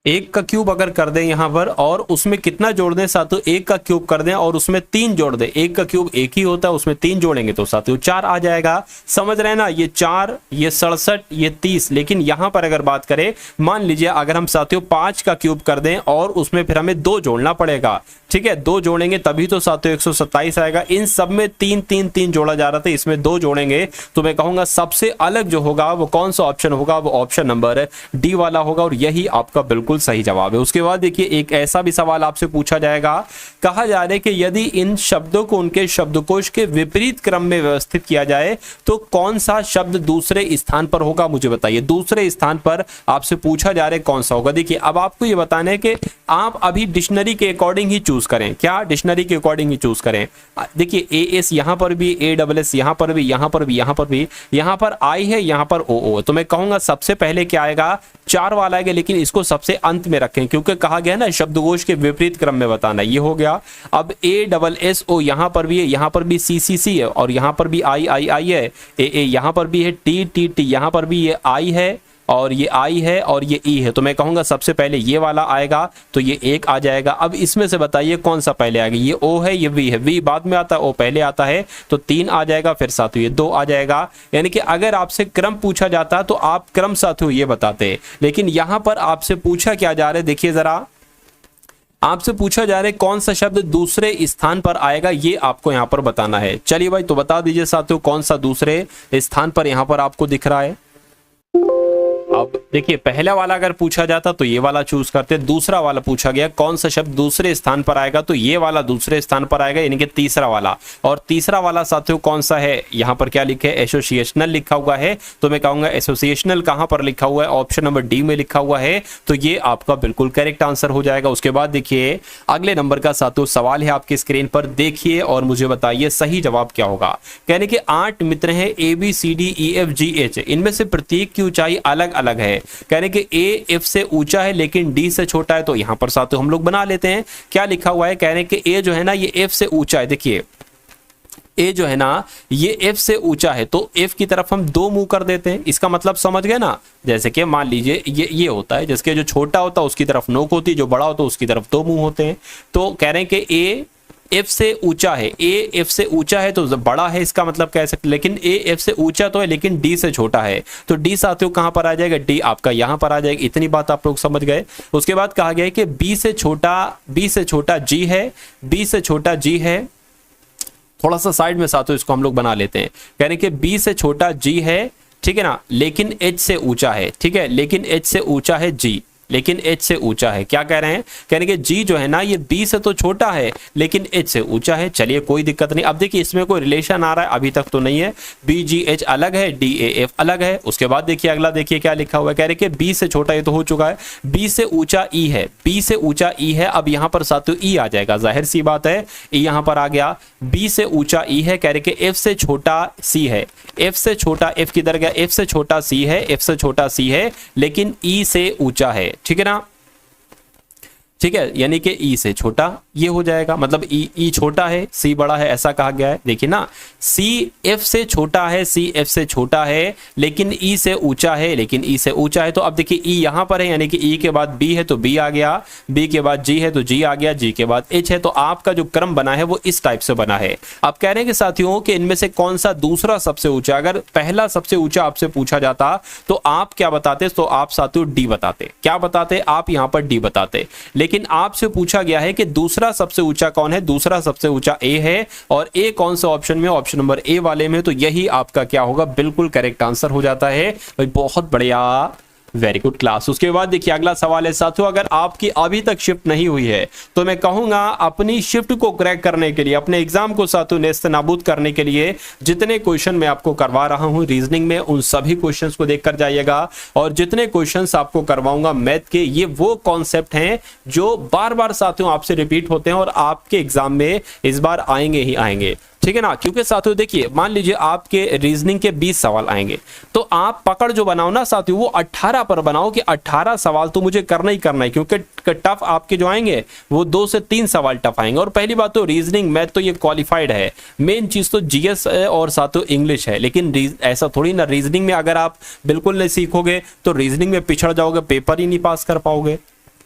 1 का क्यूब अगर कर दें यहां पर और उसमें कितना जोड़ दें साथियों? 1 का क्यूब कर दें और उसमें 3 जोड़ दें। 1 का क्यूब 1 ही होता है, उसमें 3 जोड़ेंगे तो साथियों 4 आ जाएगा। समझ रहे हैं ना? ये 4, ये 67, ये 30। लेकिन यहां पर अगर बात करें, मान लीजिए अगर हम साथियों 5 का क्यूब कर दें और उसमें फिर हमें 2 जोड़ना पड़ेगा। ठीक है, 2 जोड़ेंगे तभी तो साथियों 127 आएगा। इन सब में 3 3 3 जोड़ा जा रहा था, इसमें 2 जोड़ेंगे तो मैं कहूंगा सबसे अलग जो होगा वो कौन सा ऑप्शन होगा? वो ऑप्शन नंबर डी वाला होगा और यही आपका बिल्कुल सही जवाब है। उसके बाद देखिए एक ऐसा भी सवाल आपसे पूछा जाएगा, कहा जा रहा है कि यदि इन शब्दों को उनके शब्दकोश के विपरीत क्रम में व्यवस्थित किया जाए तो कौन सा शब्द दूसरे स्थान पर होगा? मुझे बताइए, दूसरे स्थान पर आपसे पूछा जा रहा है कौन सा होगा। देखिए अब आपको ये बताना है कि आप अभी डिक्शनरी के अकॉर्डिंग ही चूज करें। क्या? डिक्शनरी के अकॉर्डिंग ही चूज करें। देखिए एएस यहां पर भी, ASS यहां पर भी, यहां पर भी, यहां पर भी, यहां पर आई है, यहां पर OO। तो मैं कहूंगा सबसे पहले क्या आएगा? 4 वाला आएगा, लेकिन इसको सबसे अंत में रखें क्योंकि कहा गया ना शब्दकोश के विपरीत क्रम में बताना। ये हो गया। अब ASSO यहां पर भी है, यहां पर भी CCC है और यहां पर भी I है, AA यहां पर भी है, TTT यहां पर भी ये I है और ये I है और ये E है। तो मैं कहूंगा सबसे पहले ये वाला आएगा तो ये 1 आ जाएगा। अब इसमें से बताइए कौन सा पहले आएगा? ये O है, ये V है। V बाद में आता है, O पहले आता है तो 3 आ जाएगा। फिर साथियों ये 2 आ जाएगा। यानी कि अगर आपसे क्रम पूछा जाता तो आप क्रम साथियों ये बताते, लेकिन यहां पर आपसे पूछा क्या जा रहा है? देखिए जरा, आपसे पूछा जा रहा है कौन सा शब्द दूसरे स्थान पर आएगा, ये आपको यहां पर बताना है। चलिए भाई तो बता दीजिए साथियों कौन सा दूसरे स्थान पर यहां पर आपको दिख रहा है। अब देखिए पहला वाला अगर पूछा जाता तो ये वाला चूज करते, दूसरा वाला पूछा गया कौन सा शब्द दूसरे स्थान पर आएगा तो ये वाला दूसरे स्थान पर आएगा, यानी कि तीसरा वाला। और तीसरा वाला साथियों कौन सा है? यहाँ पर क्या लिखे? एसोसिएशनल लिखा हुआ है। तो मैं कहूंगा एसोसिएशनल कहां पर लिखा हुआ है? ऑप्शन नंबर डी में लिखा हुआ है। तो ये आपका बिल्कुल करेक्ट आंसर हो जाएगा। उसके बाद देखिए अगले नंबर का साथियों सवाल है आपकी स्क्रीन पर, देखिए और मुझे बताइए सही जवाब क्या होगा। कहने के 8 मित्र हैं ABCDEFGH, इनमें से प्रत्येक की ऊंचाई अलग अलग है। कहने के A F से ऊंचा है लेकिन D से छोटा है। तो यहां पर साथियों हम लोग बना लेते हैं। क्या लिखा हुआ है? कहने के A जो है ना ये F से ऊंचा है। देखिए A जो है ना ये F से ऊंचा है तो F की तरफ हम 2 मुंह कर देते हैं। इसका मतलब समझ गए ना? जैसे कि मान लीजिए ये होता है, जिसके जो छोटा होता है उसकी तरफ नोक होती है, जो बड़ा होता है उसकी तरफ 2 मुंह होते हैं। तो कह रहे हैं कि A एफ से ऊंचा है, ए एफ से ऊंचा है तो बड़ा है इसका मतलब कह सकते, लेकिन ए एफ से ऊंचा तो है लेकिन डी से छोटा है, तो डी साथियों कहां पर आ जाएगा, डी आपका यहां पर आ जाएगा। इतनी बात आप लोग समझ गए। उसके बाद कहा गया है कि बी से छोटा जी है, बी से छोटा जी है, थोड़ा सा साइड में साथियों इसको हम लोग बना लेते हैं, कह रहे हैं कि बी से छोटा जी है, ठीक है ना, लेकिन एच से ऊंचा है, ठीक है, लेकिन एच से ऊंचा है जी, लेकिन एच से ऊंचा है। क्या कह रहे हैं, कह रहे हैं कि जी जो है ना ये बी से तो छोटा है लेकिन एच से ऊंचा है। चलिए कोई दिक्कत नहीं। अब देखिए इसमें कोई रिलेशन आ रहा है, अभी तक तो नहीं है, बी जी एच अलग है, डी ए एफ अलग है। उसके बाद देखिए अगला, देखिए क्या लिखा हुआ है, कह रहे हैं कि बी से छोटा, ये तो हो चुका है, बी से ऊंचा ई है, बी से ऊंचा ई है। अब यहां पर साथियों ई आ जाएगा, जाहिर सी बात है ई यहां पर आ गया, बी से ऊंचा ई है, कह रहे कि एफ से छोटा सी है, एफ से छोटा, एफ किधर गया, एफ से छोटा सी है, एफ से छोटा सी है लेकिन ई से ऊंचा है, ठीक है ना, ठीक है, यानी कि ई से छोटा ये हो जाएगा, मतलब ई छोटा है सी बड़ा है, ऐसा कहा गया है। देखिए ना, सी एफ से छोटा है, सी एफ से छोटा है लेकिन ई से ऊंचा है, लेकिन ई से ऊंचा है। तो अब देखिए ई यहां पर है, यानी कि ई के बाद बी है तो बी आ गया, बी के बाद जी है तो जी आ गया, जी के बाद एच है। तो आपका जो क्रम बना है वो इस टाइप से बना है। आप कह रहे हैं कि साथियों कि इनमें से कौन सा दूसरा सबसे ऊंचा, अगर पहला सबसे ऊंचा आपसे पूछा जाता तो आप क्या बताते, तो आप साथियों डी बताते। क्या बताते आप, यहां पर डी बताते। लेकिन आपसे पूछा गया है कि दूसरा सबसे ऊंचा कौन है, दूसरा सबसे ऊंचा ए है, और ए कौन सा ऑप्शन में, ऑप्शन नंबर ए वाले में, तो यही आपका क्या होगा, बिल्कुल करेक्ट आंसर हो जाता है भाई। बहुत बढ़िया, वेरी गुड क्लास। उसके बाद देखिए अगला सवाल है साथियों, अगर आपकी अभी तक शिफ्ट नहीं हुई है तो मैं कहूंगा अपनी शिफ्ट को क्रैक करने के लिए, अपने एग्जाम को साथियों नेस्त नाबूद करने के लिए जितने क्वेश्चन मैं आपको करवा रहा हूं रीजनिंग में, उन सभी क्वेश्चंस को देखकर जाइएगा। और जितने क्वेश्चंस आपको करवाऊंगा मैथ के, ये वो कॉन्सेप्ट हैं जो बार बार साथियों आपसे रिपीट होते हैं और आपके एग्जाम में इस बार आएंगे ही आएंगे, ठीक है ना। क्योंकि साथियों देखिए, मान लीजिए आपके रीजनिंग के 20 सवाल आएंगे, तो आप पकड़ जो बनाओ ना साथियों वो 18 पर बनाओ कि 18 सवाल तो मुझे करना ही करना है, क्योंकि टफ आपके जो आएंगे वो 2 से 3 सवाल टफ आएंगे। और पहली बात तो रीजनिंग मैथ तो ये क्वालिफाइड है, मेन चीज तो जीएस है और साथियों इंग्लिश है। लेकिन ऐसा थोड़ी ना, रीजनिंग में अगर आप बिल्कुल नहीं सीखोगे तो रीजनिंग में पिछड़ जाओगे, पेपर ही नहीं पास कर पाओगे,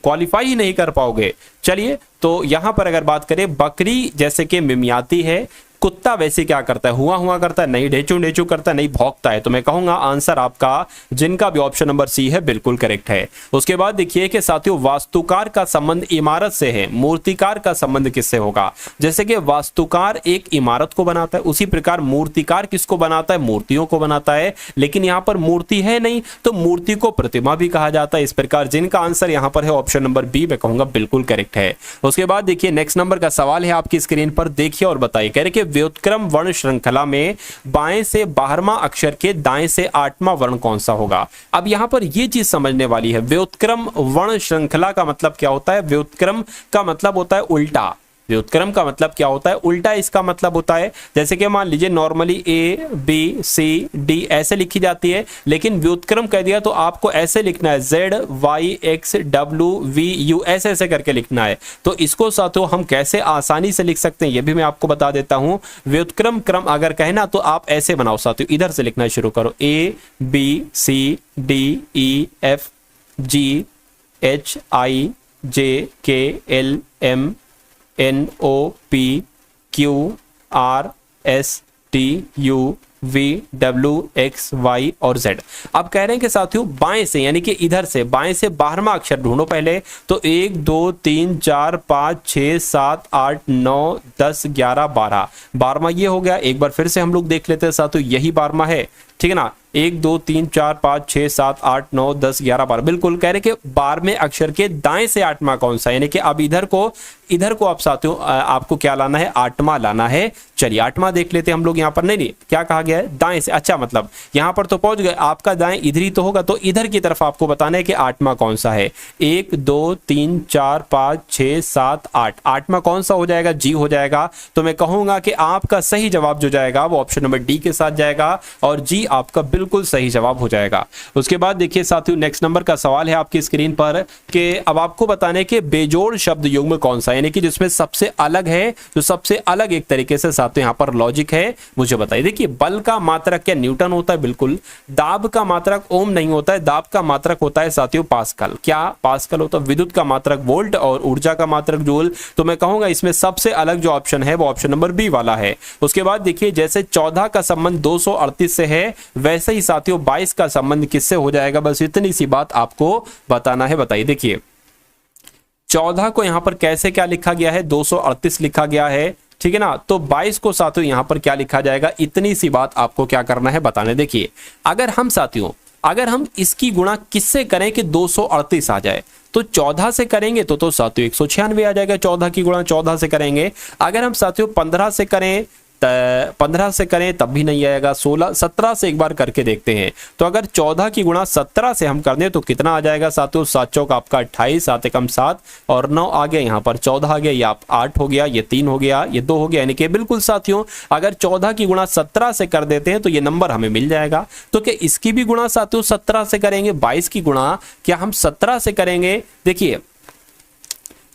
क्वालिफाई ही नहीं कर पाओगे। चलिए तो यहां पर अगर बात करें, बकरी जैसे कि मिमियाती है, कुत्ता वैसे क्या करता है, हुआ हुआ करता है, नहीं ढेचू ढेचू करता है, नहीं भौंकता है। तो मैं कहूंगा आंसर आपका जिनका भी ऑप्शन नंबर सी है बिल्कुल करेक्ट है। उसके बाद देखिए कि साथियों वास्तुकार का संबंध इमारत से है, मूर्तिकार का संबंध किससे होगा। जैसे कि वास्तुकार एक इमारत को बनाता है, उसी प्रकार मूर्तिकार किसको बनाता है, मूर्तियों को बनाता है। लेकिन यहां पर मूर्ति है नहीं तो मूर्ति को प्रतिमा भी कहा जाता है। इस प्रकार जिनका आंसर यहां पर है ऑप्शन नंबर बी, मैं कहूंगा बिल्कुल करेक्ट है। उसके बाद देखिए नेक्स्ट नंबर का सवाल है आपकी स्क्रीन पर, देखिए और बताइए। कह रहे कि व्युत्क्रम वर्ण श्रृंखला में बाएं से 12वां अक्षर के दाएं से 8वां वर्ण कौन सा होगा। अब यहां पर यह चीज समझने वाली है, व्युत्क्रम वर्ण श्रृंखला का मतलब क्या होता है। व्युत्क्रम का मतलब होता है उल्टा, व्युत्क्रम का मतलब क्या होता है, उल्टा इसका मतलब होता है। जैसे कि मान लीजिए normally A B C D ऐसे लिखी जाती है, लेकिन व्युत्क्रम कह दिया तो आपको ऐसे लिखना है, Z Y X W V U ऐसे ऐसे करके लिखना है। तो इसको साथियों हम कैसे आसानी से लिख सकते हैं ये भी मैं आपको बता देता हूं। व्युत्क्रम क्रम अगर कहना तो आप ऐसे बनाओ साथियों, इधर से लिखना शुरू करो, A B C D E F G H I J K L M N O P Q R S T U V W X Y और जेड। अब कह रहे हैं कि साथियों बाएं से, यानी कि इधर से बाएं से 12वां अक्षर ढूंढो पहले। तो 1 2 3 4 5 6 7 8 9 10 11 12, 12वां ये हो गया। एक बार फिर से हम लोग देख लेते हैं साथियों, यही 12वां है, ठीक है ना। 1 2 3 4 5 6 7 8 9 10 11 12, बिल्कुल कह रहे कि 12वें अक्षर के दाएं से 8वां कौन सा, यानी कि अब इधर को आप साथियों आपको क्या लाना है, 8वां लाना है। चलिए 8वां देख लेते हैं हम लोग। यहाँ पर नहीं क्या कहा गया है, दाएं से। अच्छा मतलब यहाँ पर तो पहुंच गए, आपका दाएं इधर ही तो होगा, तो इधर की तरफ आपको बताना है कि 8वां कौन सा है। 1 2 3 4 5 6 7 8, 8वां कौन सा हो जाएगा, जी हो जाएगा। तो मैं कहूंगा कि आपका सही जवाब जो जाएगा वो ऑप्शन नंबर डी के साथ जाएगा। और जी यही आपका बिल्कुल सही जवाब हो जाएगा। उसके बाद देखिए साथियों नेक्स्ट नंबर का सवाल है आपकी स्क्रीन पर कि अब आपको बताने के बेजोड़ शब्द युग्म कौन सा, यानी कि जिसमें सबसे अलग है, जो सबसे अलग एक तरीके से साथियों यहाँ पर लॉजिक है, मुझे बताइए। देखिए बल का मात्रक क्या न्यूटन होता है? बिल्कुल। दाब का मात्रक ओम नहीं होता है, दाब का मात्रक होता है साथियों पास्कल। क्या पास्कल होता है? विद्युत का मात्रक वोल्ट और ऊर्जा का मात्रक जूल। तो मैं कहूंगा इसमें सबसे अलग जो ऑप्शन है वो ऑप्शन नंबर बी वाला है। उसके बाद देखिए जैसे 14 का संबंध 238 से है, वैसे ही साथियों 22 का संबंध किससे हो जाएगा? बस इतनी सी बात आपको बताना है। बताइए देखिए 14 को यहां पर कैसे क्या लिखा गया है? 238 लिखा गया है, ठीक है ना। तो 22 को साथियों यहां पर क्या लिखा जाएगा? इतनी सी बात आपको क्या करना है बताने। देखिए अगर हम साथियों अगर हम इसकी गुणा किससे करें कि 238 आ जाए, तो 14 से करेंगे तो साथियों 196 आ जाएगा। 14 की गुणा 14 से करेंगे। अगर हम साथियों 15 से करें 15 से करें तब भी नहीं आएगा। 16 17 से एक बार करके देखते हैं। तो अगर 14 की गुणा 17 से हम कर दें तो कितना आ जाएगा साथियों? 7 चौक आपका 28, 7 एकम 7 और 9 आ गया, यहाँ पर 14 आ गया, ये आप 8 हो गया, ये 3 हो गया, ये 2 हो गया। यानी कि बिल्कुल साथियों अगर 14 की गुणा 17 से कर देते हैं तो ये नंबर हमें मिल जाएगा। तो क्या इसकी भी गुणा साथियों 17 से करेंगे? 22 की गुणा क्या हम 17 से करेंगे? देखिए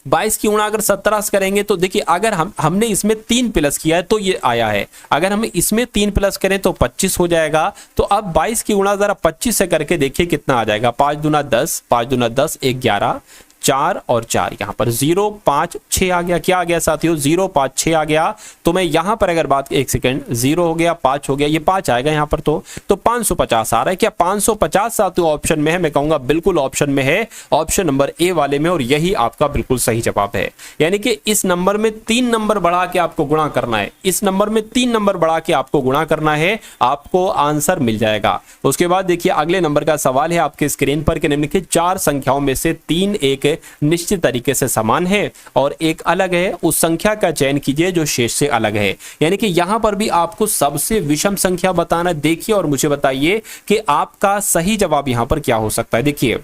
22 की गुणा अगर 17 से करेंगे तो देखिए अगर हमने इसमें 3 प्लस किया है तो ये आया है। अगर हम इसमें 3 प्लस करें तो 25 हो जाएगा। तो अब 22 की गुणा जरा 25 से करके देखिए कितना आ जाएगा। 5 दूना 10, 5 दूना 10, 11, 4 और 4, यहाँ पर 0 5 6 आ गया। क्या आ गया साथियों? 0 5 6 आ गया। तो मैं यहाँ पर अगर बात, एक सेकंड, 0 हो गया, 5 हो गया, ये 5 आएगा यहाँ पर। तो 550 आ रहा है। क्या 550 साथियों ऑप्शन में है? मैं कहूंगा बिल्कुल ऑप्शन में है, ऑप्शन नंबर ए वाले में, और यही आपका बिल्कुल सही जवाब है। यानी कि इस नंबर में 3 नंबर बढ़ा के आपको गुणा करना है। इस नंबर में 3 नंबर बढ़ा के आपको गुणा करना है, आपको आंसर मिल जाएगा। उसके बाद देखिए अगले नंबर का सवाल है आपके स्क्रीन पर कि निम्नलिखित 4 संख्याओं में से 3 एक निश्चित तरीके से समान है और एक अलग है, उस संख्या का चयन कीजिए जो शेष से अलग है। यानी कि यहां पर भी आपको सबसे विषम संख्या बताना। देखिए और मुझे बताइए कि आपका सही जवाब यहां पर क्या हो सकता है। देखिए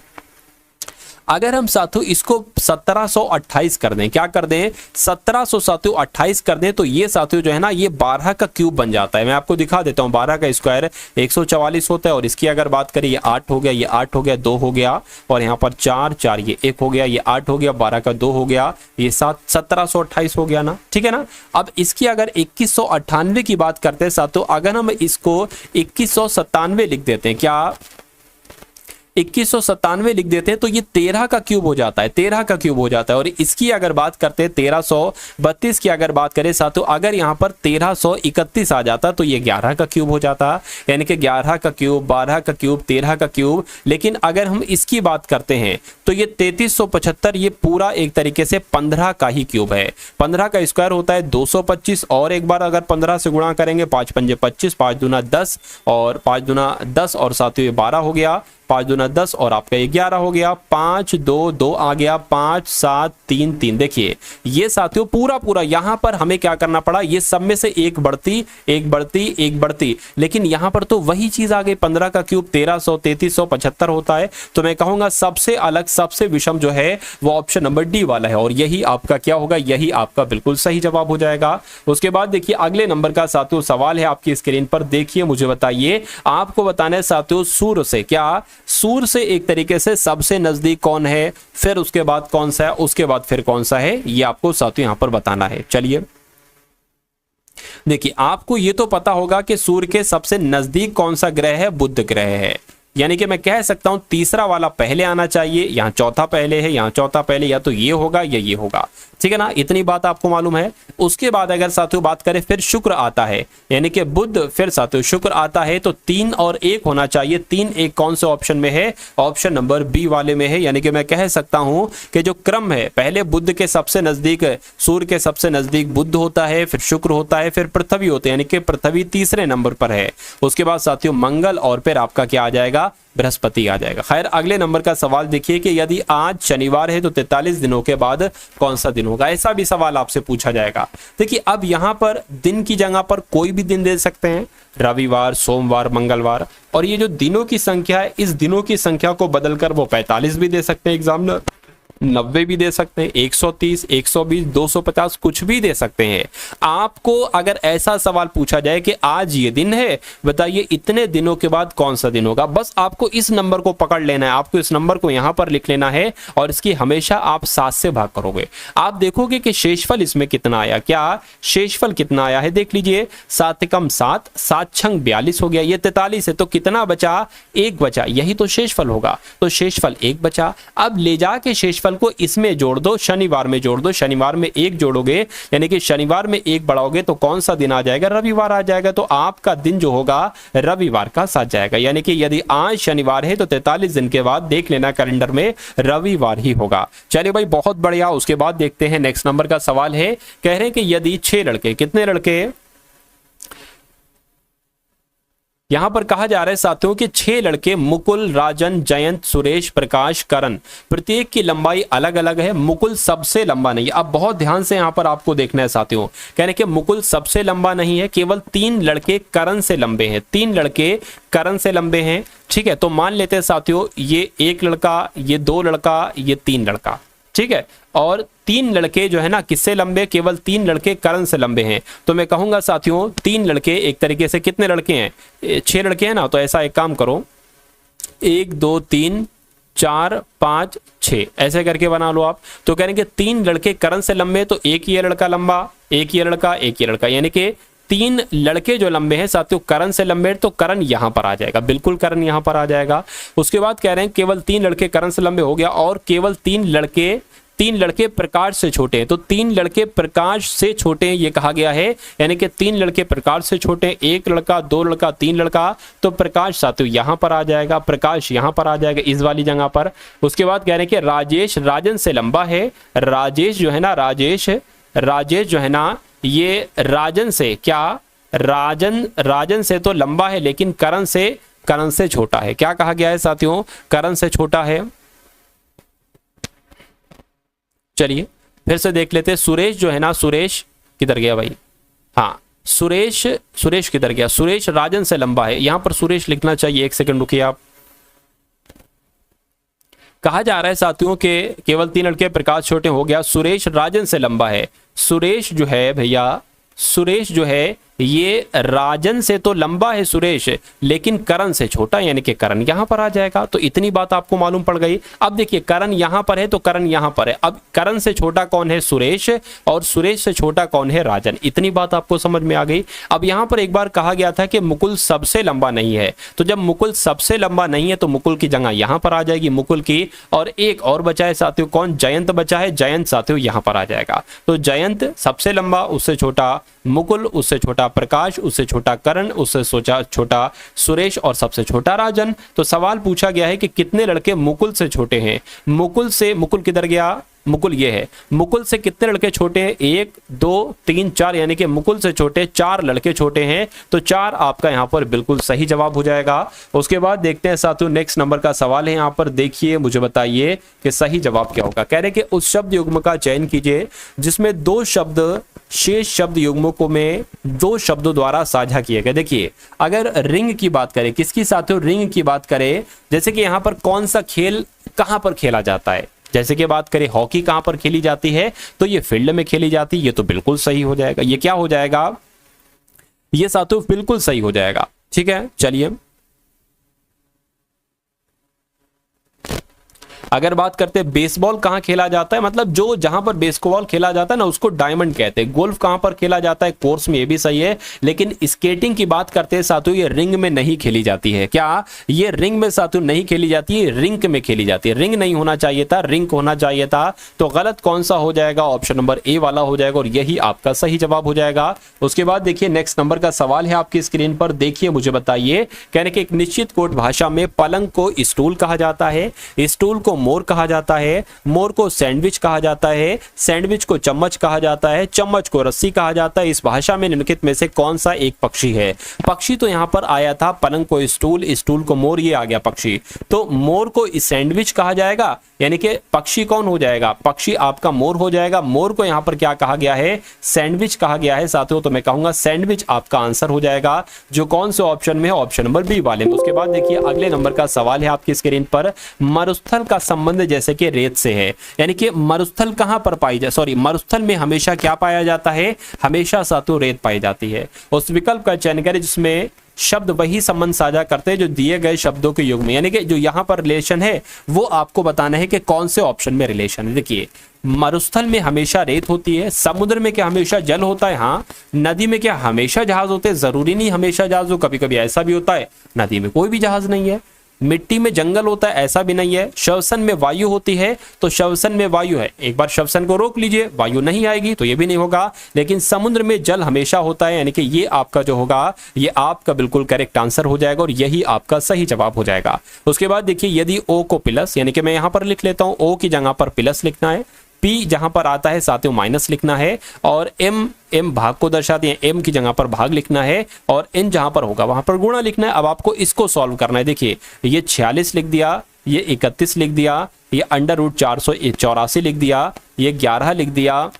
अगर हम साथियों इसको 1728 कर दें, क्या कर दें? 1700 साथियों 28 कर दें तो ये साथियों जो है ना ये 12 का क्यूब बन जाता है। मैं आपको दिखा देता हूं। 12 का स्क्वायर 144 होता है और इसकी अगर बात करें ये 8 हो गया, ये 8 हो गया, 2 हो गया और यहाँ पर 4 4, ये 1 हो गया, ये 8 हो गया, 12 का 2 हो गया, ये 1728 हो गया ना, ठीक है ना। अब इसकी अगर 2198 की बात करते हैं साथियों, अगर हम इसको 2197 लिख देते हैं, क्या 2197 लिख देते हैं तो ये 13 का क्यूब हो जाता है। 13 का क्यूब हो जाता है। और इसकी अगर बात करते हैं 1332 की अगर बात करें साथियों, अगर यहाँ पर 1331 आ जाता तो ये 11 का क्यूब हो जाता। यानी कि 11 का क्यूब, 12 का क्यूब, 13 का क्यूब। लेकिन अगर हम इसकी बात करते हैं तो ये 3375, ये पूरा एक तरीके से 15 का ही क्यूब है। 15 का स्क्वायर होता है 225 और एक बार अगर 15 से गुणा करेंगे 5 पंजे 25, 5 दूना 10 और 5 दूना 10 और साथियों ये 12 हो गया, 5 दूना 10 और आपका 11 हो गया, 5 2 2 आ गया, 5 7 3 3। देखिए ये साथियों पूरा यहां पर हमें क्या करना पड़ा, ये सब में से एक बढ़ती एक बढ़ती एक बढ़ती, लेकिन यहां पर तो वही चीज आ गई। 15 का क्यूब 1300 3375 होता है। तो मैं कहूंगा सबसे अलग सबसे विषम जो है वो ऑप्शन नंबर डी वाला है और यही आपका क्या होगा, यही आपका बिल्कुल सही जवाब हो जाएगा। उसके बाद देखिए अगले नंबर का साथियों सवाल है आपकी स्क्रीन पर। देखिए मुझे बताइए, आपको बताना है साथियों सूर्य से, क्या सूर्य से एक तरीके से सबसे नजदीक कौन है, फिर उसके बाद कौन सा है, उसके बाद फिर कौन सा है, ये आपको साथियों यहां पर बताना है। चलिए देखिए आपको ये तो पता होगा कि सूर्य के सबसे नजदीक कौन सा ग्रह है, बुध ग्रह है। यानी कि मैं कह सकता हूं तीसरा वाला पहले आना चाहिए, यहां चौथा पहले है, यहां चौथा पहले, या तो ये होगा या ये होगा, ठीक है ना। इतनी बात आपको मालूम है। उसके बाद अगर साथियों बात करें फिर शुक्र आता है, यानी कि बुध फिर साथियों शुक्र आता है, तो 3 और 1 होना चाहिए। 3 1 कौन से ऑप्शन में है, ऑप्शन नंबर बी वाले में है। यानी कि मैं कह सकता हूं कि जो क्रम है, पहले बुध के सबसे नजदीक, सूर्य के सबसे नजदीक बुध होता है, फिर शुक्र होता है, फिर पृथ्वी होते हैं, यानी कि पृथ्वी तीसरे नंबर पर है। उसके बाद साथियों मंगल और फिर आपका क्या आ जाएगा, बृहस्पति आ जाएगा। खैर अगले नंबर का सवाल देखिए कि यदि आज शनिवार है तो 43 दिनों के बाद कौन सा दिन होगा, ऐसा भी सवाल आपसे पूछा जाएगा। देखिए अब यहां पर दिन की जगह पर कोई भी दिन दे सकते हैं, रविवार, सोमवार, मंगलवार, और ये जो दिनों की संख्या है, इस दिनों की संख्या को बदलकर वो 45 भी दे सकते हैं एग्जामिनर। 90 भी दे सकते हैं, 130, 120, 250, कुछ भी दे सकते हैं। आपको अगर ऐसा सवाल पूछा जाए कि आज ये दिन है, बताइए इतने दिनों के बाद कौन सा दिन होगा, बस आपको इस नंबर को पकड़ लेना है, आपको इस नंबर को यहां पर लिख लेना है और इसकी हमेशा आप 7 से भाग करोगे। आप देखोगे कि शेषफल इसमें कितना आया, क्या शेषफल कितना आया है, देख लीजिए 7 कम 7, 7 छंग 42 हो गया, ये 43 है, तो कितना बचा, 1 बचा, यही तो शेषफल होगा, तो शेषफल 1 बचा। अब ले जाके शेषफल को इसमें जोड़ दो, शनिवार में जोड़ दो, शनिवार में 1 जोड़ोगे यानी कि शनिवार में 1 बढ़ाओगे तो कौन सा दिन आ जाएगा, रविवार आ जाएगा, तो आपका दिन जो होगा रविवार का साथ जाएगा। यानी कि यदि आज शनिवार है तो 43 दिन के बाद देख लेना कैलेंडर में रविवार ही होगा। चलिए भाई बहुत बढ़िया। उसके बाद देखते हैं नेक्स्ट नंबर का सवाल है, कह रहे हैं कि यदि 6 लड़के, कितने लड़के, यहां पर कहा जा रहा है साथियों कि 6 लड़के मुकुल, राजन, जयंत, सुरेश, प्रकाश, करण, प्रत्येक की लंबाई अलग अलग है, मुकुल सबसे लंबा नहीं है। अब बहुत ध्यान से यहां पर आपको देखना है साथियों, कहने कि मुकुल सबसे लंबा नहीं है, केवल 3 लड़के करण से लंबे हैं, 3 लड़के करण से लंबे हैं। ठीक है, तो मान लेते हैं साथियों ये 1 लड़का, ये 2 लड़का, ये 3 लड़का, ठीक है, और 3 लड़के जो है ना किससे लंबे, केवल 3 लड़के करण से लंबे हैं। तो मैं कहूंगा साथियों 3 लड़के एक तरीके से, कितने लड़के हैं, 6 लड़के हैं ना, तो ऐसा एक काम करो 1 2 3 4 5 6 ऐसे करके बना लो आप। तो कह रहे हैं कि 3 लड़के करण से लंबे, तो एक ये लड़का लंबा, एक ये लड़का, एक ये लड़का, यानी कि 3 लड़के जो लंबे हैं साथियों करण से लंबे, तो करण यहां पर आ जाएगा, बिल्कुल करण यहां पर आ जाएगा। उसके बाद कह रहे हैं केवल 3 लड़के करण से लंबे हो गया, और केवल 3 लड़के प्रकाश से छोटे हैं, तो 3 लड़के प्रकाश से छोटे हैं ये कहा गया है, यानी कि 3 लड़के प्रकाश से छोटे हैं, 1 लड़का, 2 लड़का, 3 लड़का, तो प्रकाश साथियों यहां पर आ जाएगा, प्रकाश यहां पर आ जाएगा इस वाली जगह पर। उसके बाद कह रहे हैं कि राजेश राजन से लंबा है, राजेश जो है ना, राजेश जो है ना ये राजन से, क्या राजन से तो लंबा है, लेकिन करण से छोटा है। क्या कहा गया है साथियों, करण से छोटा है। चलिए फिर से देख लेते हैं, सुरेश जो है ना, सुरेश किधर गया भाई, हाँ सुरेश किधर गया, सुरेश राजन से लंबा है, यहां पर सुरेश लिखना चाहिए, 1 सेकंड रुकिए आप। कहा जा रहा है साथियों के केवल 3 लड़के प्रकाश छोटे हो गया, सुरेश राजन से लंबा है। सुरेश जो है भैया, सुरेश जो है ये राजन से तो लंबा है सुरेश, लेकिन करण से छोटा, यानी कि करण यहां पर आ जाएगा। तो इतनी बात आपको मालूम पड़ गई। अब देखिए करण यहां पर है तो करण यहां पर है, अब करण से छोटा कौन है, सुरेश, और सुरेश से छोटा कौन है, राजन। इतनी बात आपको समझ में आ गई। अब यहां पर एक बार कहा गया था कि मुकुल सबसे लंबा नहीं है, तो जब मुकुल सबसे लंबा नहीं है तो मुकुल की जगह यहां पर आ जाएगी, मुकुल की, और एक और बचा है साथियों, कौन, जयंत बचा है, जयंत साथियों यहां पर आ जाएगा। तो जयंत सबसे लंबा, उससे छोटा मुकुल, उससे छोटा प्रकाश, उससे छोटा करण, उससे छोटा सुरेश, और सबसे छोटा राजन। तो सवाल पूछा गया है कि कितने लड़के मुकुल से छोटे हैं, मुकुल किधर गया, मुकुल ये है, मुकुल से कितने लड़के छोटे हैं, 1 2 3 4, यानी कि मुकुल से छोटे 4 लड़के छोटे हैं, तो 4 आपका यहां पर बिल्कुल सही जवाब हो जाएगा। उसके बाद देखते हैं साथियों नेक्स्ट नंबर का सवाल है, यहां पर देखिए मुझे बताइए कि सही जवाब क्या होगा। कह रहे कि उस शब्द युग्म का चयन कीजिए जिसमें 2 शब्द शेष शब्द युग्मों में 2 शब्दों द्वारा साझा किए गए। देखिए अगर रिंग की बात करें, किसकी साथियों, रिंग की बात करें, जैसे कि यहां पर कौन सा खेल कहां पर खेला जाता है, जैसे कि बात करें हॉकी कहां पर खेली जाती है, तो ये फील्ड में खेली जाती है, ये तो बिल्कुल सही हो जाएगा। ये क्या हो जाएगा, ये साथियों बिल्कुल सही हो जाएगा। ठीक है, चलिए अगर बात करते हैं बेसबॉल कहां खेला जाता है, मतलब जो जहां पर बेसबॉल खेला जाता है ना उसको डायमंड कहते हैं। गोल्फ कहां पर खेला जाता है, कोर्स में, ये भी सही है। लेकिन स्केटिंग की बात करते हैं साथियों, ये रिंग में नहीं खेली जाती है। क्या ये रिंग में साथियों नहीं खेली जाती है, रिंक में खेली जाती है। रिंग नहीं होना चाहिए था, रिंक होना चाहिए था। तो गलत कौन सा हो जाएगा, ऑप्शन नंबर ए वाला हो जाएगा, और यही आपका सही जवाब हो जाएगा। उसके बाद देखिए नेक्स्ट नंबर का सवाल है आपकी स्क्रीन पर, देखिए मुझे बताइए। कहने के एक निश्चित कोट भाषा में पलंग को स्टूल कहा जाता है, स्टूल को मोर कहा जाता है, मोर को सैंडविच कहा जाता है, सैंडविच को चम्मच कहा जाता है, चम्मच को रस्सी कहा जाता है। इस भाषा में निम्नलिखित में से कौन सा एक पक्षी है। पक्षी तो यहां पर आया था पलंग को स्टूल, स्टूल को मोर, ये आ गया पक्षी। तो मोर को सैंडविच कहा जाएगा, यानी कि पक्षी कौन हो जाएगा, पक्षी आपका मोर हो जाएगा। मोर को यहां पर क्या कहा गया है, सैंडविच कहा गया है साथियों। तो मैं कहूंगा सैंडविच आपका आंसर हो जाएगा, जो कौन से ऑप्शन में है, ऑप्शन नंबर बी वाले में। उसके बाद देखिए अगले नंबर का सवाल है आपकी स्क्रीन पर, मरुस्थल का संबंध जैसे कि रेत से है, यानी कि मरुस्थल कहां पर पाई जाए, सॉरी मरुस्थल में हमेशा क्या पाया जाता है, हमेशा साथियों रेत पाई जाती है। उस विकल्प का चयन करें जिसमें शब्द वही संबंध साझा करते हैं जो दिए गए शब्दों के युग में, यानी कि जो यहां पर रिलेशन है वो आपको बताना है कि कौन से ऑप्शन में रिलेशन है। देखिए मरुस्थल में हमेशा रेत होती है, समुद्र में क्या हमेशा जल होता है, हाँ। नदी में क्या हमेशा जहाज होते हैं, जरूरी नहीं हमेशा जहाज हो, कभी कभी ऐसा भी होता है नदी में कोई भी जहाज नहीं है। मिट्टी में जंगल होता है, ऐसा भी नहीं है। श्वसन में वायु होती है तो श्वसन में वायु है, एक बार श्वसन को रोक लीजिए वायु नहीं आएगी तो ये भी नहीं होगा। लेकिन समुद्र में जल हमेशा होता है, यानी कि ये आपका जो होगा ये आपका बिल्कुल करेक्ट आंसर हो जाएगा और यही आपका सही जवाब हो जाएगा। उसके बाद देखिए यदि ओ को प्लस, यानी कि मैं यहां पर लिख लेता हूं, ओ की जगह पर प्लस लिखना है, पी जहां पर आता है साथियों माइनस लिखना है, और एम भाग को दर्शाते हैं, एम की जगह पर भाग लिखना है, और एन जहां पर होगा वहां पर गुणा लिखना है। अब आपको इसको सॉल्व करना है। देखिए ये 46 लिख दिया, ये 31 लिख दिया, ये √484 लिख दिया, ये 11 लिख दिया,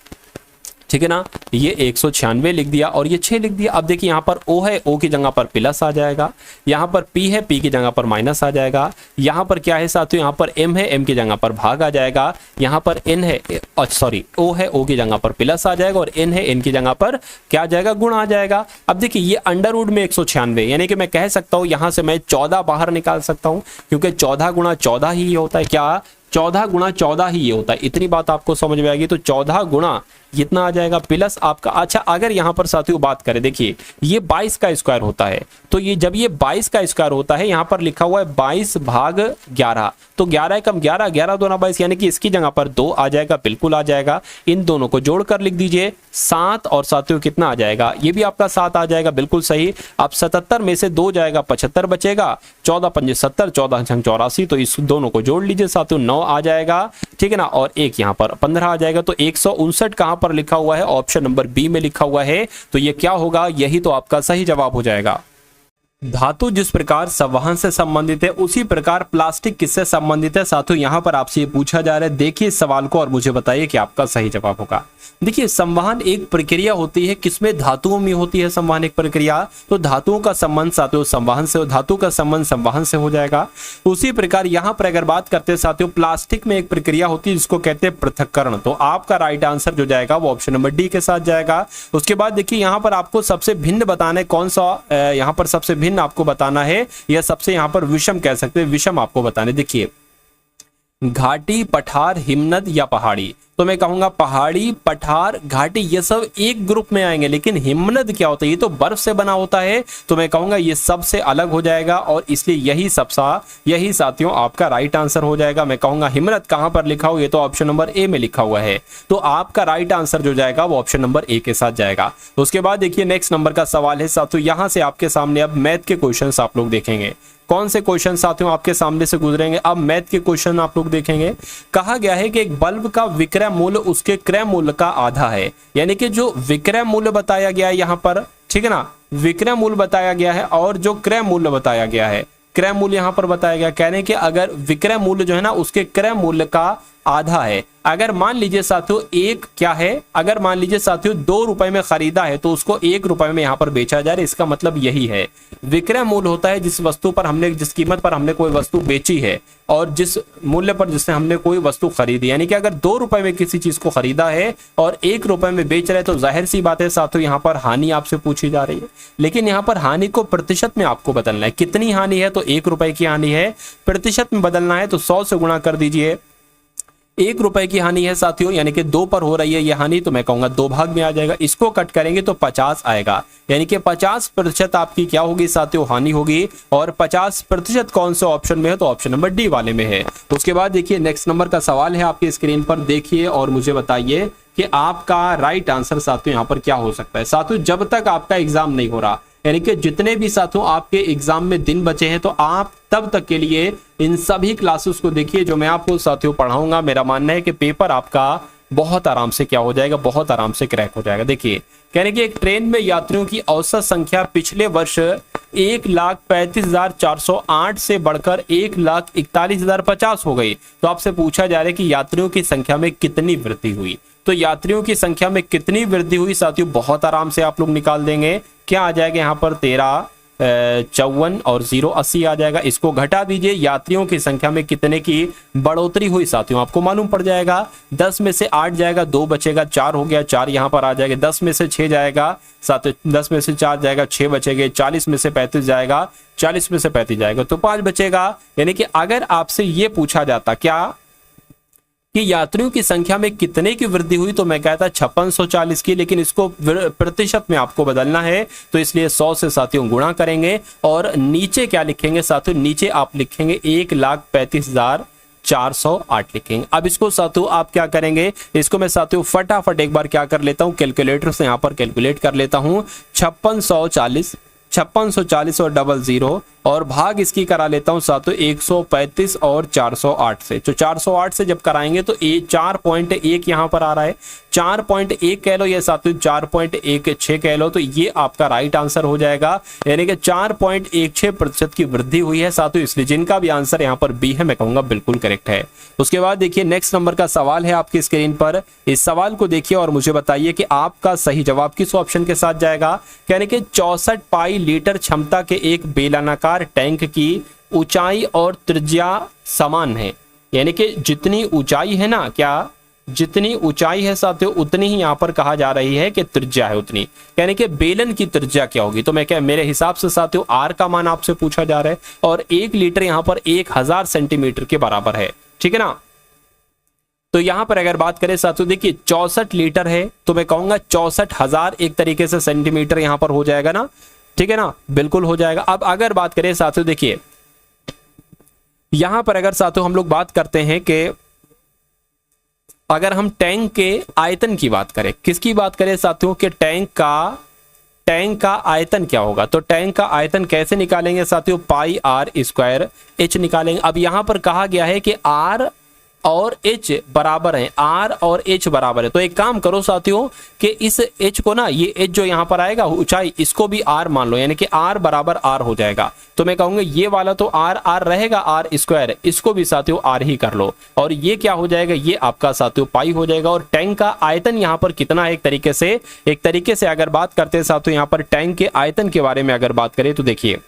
ठीक है ना, ये 196 लिख दिया और ये 6 लिख दिया। अब देखिए यहाँ पर O है, O की जगह पर प्लस आ जाएगा, यहाँ पर P है, P की जगह पर माइनस आ जाएगा, यहाँ पर क्या है साथियों, यहाँ पर M है, M की जगह पर भाग आ जाएगा, यहाँ पर N है, सॉरी O है, O की जगह पर प्लस आ जाएगा, और N है, N की जगह पर क्या आ जाएगा, गुणा आ जाएगा। अब देखिए ये √ में 196, यानी कि मैं कह सकता हूँ यहाँ से मैं 14 बाहर निकाल सकता हूँ, क्योंकि 14 गुणा 14 ही होता है, क्या 14 गुणा 14 ही ये होता है। इतनी बात आपको समझ में आएगी। तो 14 गुणा कितना आ जाएगा, प्लस आपका, अच्छा अगर यहाँ पर साथियों बात करें, देखिए ये 22 का स्क्वायर होता है, तो ये जब ये 22 का स्क्वायर होता है, यहाँ पर लिखा हुआ है 22/11, तो 11 कम 11, 11 दूना 22, यानी कि इसकी जगह पर 2 आ जाएगा, बिल्कुल आ जाएगा। इन दोनों को जोड़कर लिख दीजिए 7, और साथियों कितना आ जाएगा, ये भी आपका 7 आ जाएगा, बिल्कुल सही। अब 77 में से 2 जाएगा, 75 बचेगा, 14 पंजे 70, 14 छंग 84, तो इस दोनों को जोड़ लीजिए साथियों, 9 आ जाएगा, ठीक है ना, और एक यहाँ पर 15 आ जाएगा। तो 159 कहां पर लिखा हुआ है, ऑप्शन नंबर बी में लिखा हुआ है, तो ये क्या होगा, यही तो आपका सही जवाब हो जाएगा। धातु जिस प्रकार संवहन से संबंधित है उसी प्रकार प्लास्टिक किससे संबंधित है। साथियों यहां पर आपसे ये पूछा जा रहा है, देखिए इस सवाल को और मुझे बताइए कि आपका सही जवाब होगा। देखिए संवहन एक प्रक्रिया होती है, किसमें, धातुओं में होती है संवहन एक प्रक्रिया, तो धातुओं का संबंध साथियों संवहन से, धातु का संबंध संवहन से हो जाएगा। उसी प्रकार यहां पर अगर बात करते हैं साथियों, प्लास्टिक में एक प्रक्रिया होती है जिसको कहते हैं पृथक्करण, तो आपका राइट आंसर जो जाएगा वो ऑप्शन नंबर डी के साथ जाएगा। उसके बाद देखिए यहां पर आपको सबसे भिन्न बताना है, कौन सा यहां पर सबसे भिन्न आपको बताना है, या सबसे यहां पर विषम कह सकते हैं, विषम आपको बताने। देखिए घाटी, पठार, हिमनद या पहाड़ी, तो मैं कहूंगा पहाड़ी, पठार, घाटी ये सब एक ग्रुप में आएंगे, लेकिन हिमनद क्या होता है, ये तो बर्फ से बना होता है, तो मैं कहूंगा ये सबसे अलग हो जाएगा, और इसलिए यही साथियों आपका राइट आंसर हो जाएगा। मैं कहूंगा हिमनद कहां पर लिखा हो, ये तो ऑप्शन नंबर ए में लिखा हुआ है, तो आपका राइट आंसर जो जाएगा वो ऑप्शन नंबर ए के साथ जाएगा। उसके बाद देखिए नेक्स्ट नंबर का सवाल है साथियों, यहां से आपके सामने अब मैथ के क्वेश्चन आप लोग देखेंगे। कौन से क्वेश्चन साथियों आपके सामने से गुजरेंगे, अब मैथ के क्वेश्चन आप लोग देखेंगे। कहा गया है कि एक बल्ब का विक्रय मूल्य उसके क्रय मूल्य का आधा है, यानी कि जो विक्रय मूल्य बताया गया है यहाँ पर, ठीक है ना, विक्रय मूल्य बताया गया है और जो क्रय मूल्य बताया गया है, क्रय मूल्य यहाँ पर बताया गया, कहने कि अगर विक्रय मूल्य जो है ना उसके क्रय मूल्य का आधा है, अगर मान लीजिए साथियों एक क्या है, अगर मान लीजिए साथियों 2 रुपए में खरीदा है तो उसको 1 रुपए में यहाँ पर बेचा जा रहा है, इसका मतलब यही है। विक्रय मूल्य होता है जिस वस्तु पर हमने, जिस कीमत पर हमने कोई वस्तु बेची है और जिस मूल्य पर जिससे हमने कोई वस्तु खरीदी, यानी कि अगर 2 रुपए में किसी चीज को खरीदा है और 1 रुपए में बेच रहे हैं, तो जाहिर सी बात है साथियों यहाँ पर हानि आपसे पूछी जा रही है, लेकिन यहाँ पर हानि को प्रतिशत में आपको बदलना है। कितनी हानि है, तो 1 रुपए की हानि है, प्रतिशत में बदलना है तो 100 से गुणा कर दीजिए। 1 रुपए की हानि है साथियों, यानी कि 2 पर हो रही है ये हानि, तो मैं कहूंगा 2 भाग में आ जाएगा, इसको कट करेंगे तो 50 आएगा, यानी कि 50% आपकी क्या होगी साथियों, हानि होगी, और 50% कौन से ऑप्शन में है, तो ऑप्शन नंबर डी वाले में है। उसके बाद देखिए नेक्स्ट नंबर का सवाल है आपकी स्क्रीन पर, देखिए और मुझे बताइए कि आपका राइट आंसर साथियों यहाँ पर क्या हो सकता है। साथियों जब तक आपका एग्जाम नहीं हो रहा, यानी कि जितने भी साथियों आपके एग्जाम में दिन बचे हैं, तो आप तब तक के लिए इन सभी क्लासेस को देखिए जो मैं आपको साथियों पढ़ाऊंगा। मेरा मानना है कि पेपर आपका बहुत आराम से क्या हो जाएगा, बहुत आराम से क्रैक हो जाएगा। देखिए कहने कि एक ट्रेन में यात्रियों की औसत संख्या पिछले वर्ष 1,35,408 से बढ़कर 1,41,050 हो गई, तो आपसे पूछा जा रहा है कि यात्रियों की संख्या में कितनी वृद्धि हुई। तो यात्रियों की संख्या में कितनी वृद्धि हुई साथियों, बहुत आराम से आप लोग निकाल देंगे। क्या आ जाएगा यहाँ पर 13, 54 और 0 80 आ जाएगा। इसको घटा दीजिए, यात्रियों की संख्या में कितने की बढ़ोतरी हुई साथियों आपको मालूम पड़ जाएगा। 10 में से 8 जाएगा, 2 बचेगा, 4 हो गया, 4 यहाँ पर आ जाएगा। 10 में से 6 जाएगा साथियों, 10 में से 4 जाएगा, 6 बचेंगे। 40 में से 35 जाएगा, 40 में से 35 जाएगा तो 5 बचेगा। यानी कि अगर आपसे ये पूछा जाता क्या कि यात्रियों की संख्या में कितने की वृद्धि हुई, तो मैं कहता 5640 की, लेकिन इसको प्रतिशत में आपको बदलना है तो इसलिए 100 से साथियों गुणा करेंगे और नीचे क्या लिखेंगे साथियों, नीचे आप लिखेंगे 1,35,408 लिखेंगे। अब इसको साथियों आप क्या करेंगे, इसको मैं साथियों फटाफट एक बार क्या कर लेता हूं, कैलकुलेटर से यहां पर कैलकुलेट कर लेता हूं। 5640 और 00 और भाग इसकी करा लेता हूं साथियों 135 और 408 से। तो 408 से जब कराएंगे तो 4.1 यहां पर आ रहा है, 4.1 कह लो या साथियों 4.16 कह लो, तो ये आपका राइट आंसर हो जाएगा। यानी कि 4.16% की वृद्धि हुई है साथियों, इसलिए जिनका भी आंसर यहां पर बी है मैं कहूंगा बिल्कुल करेक्ट है। उसके बाद देखिए नेक्स्ट नंबर का सवाल है आपकी स्क्रीन पर। इस सवाल को देखिए और मुझे बताइए कि आपका सही जवाब किस ऑप्शन के साथ जाएगा। यानी कि 64 पाई लीटर क्षमता के एक बेलनाकार टैंक की ऊंचाई और त्रिज्या समान है। यानी कि जितनी ऊंचाई है ना, क्या जितनी ऊंचाई है साथियों उतनी ही यहां पर कहा जा रही है कि त्रिज्या है उतनी। यानी कि बेलन की त्रिज्या क्या होगी, तो मैं क्या मेरे हिसाब से साथियों आर का मान आपसे पूछा जा रहा है और 1 लीटर यहां पर 1000 सेंटीमीटर के बराबर है, ठीक है ना। तो यहां पर अगर बात करें साथियों देखिए 64 लीटर है तो मैं कहूंगा 64,000 एक तरीके से सेंटीमीटर यहां पर हो जाएगा ना, ठीक है ना, बिल्कुल हो जाएगा। अब अगर बात करें साथियों देखिए यहां पर अगर साथियों हम लोग बात करते हैं कि अगर हम टैंक के आयतन की बात करें, किसकी बात करें साथियों कि टैंक का आयतन क्या होगा, तो टैंक का आयतन कैसे निकालेंगे साथियों, पाई आर स्क्वायर एच निकालेंगे। अब यहां पर कहा गया है कि आर और एच बराबर है, आर और एच बराबर है, तो एक काम करो साथियों कि इस एच को ना, ये एच जो यहां पर आएगा ऊंचाई, इसको भी आर मान लो, यानी कि आर बराबर आर हो जाएगा। तो मैं कहूंगा ये वाला तो आर आर रहेगा, आर स्क्वायर, इसको भी साथियों आर ही कर लो और ये क्या हो जाएगा, ये आपका साथियों पाई हो जाएगा। और टैंक का आयतन यहां पर कितना है, एक तरीके से अगर बात करते हैं साथियों यहां पर टैंक के आयतन के बारे में अगर बात करें तो देखिए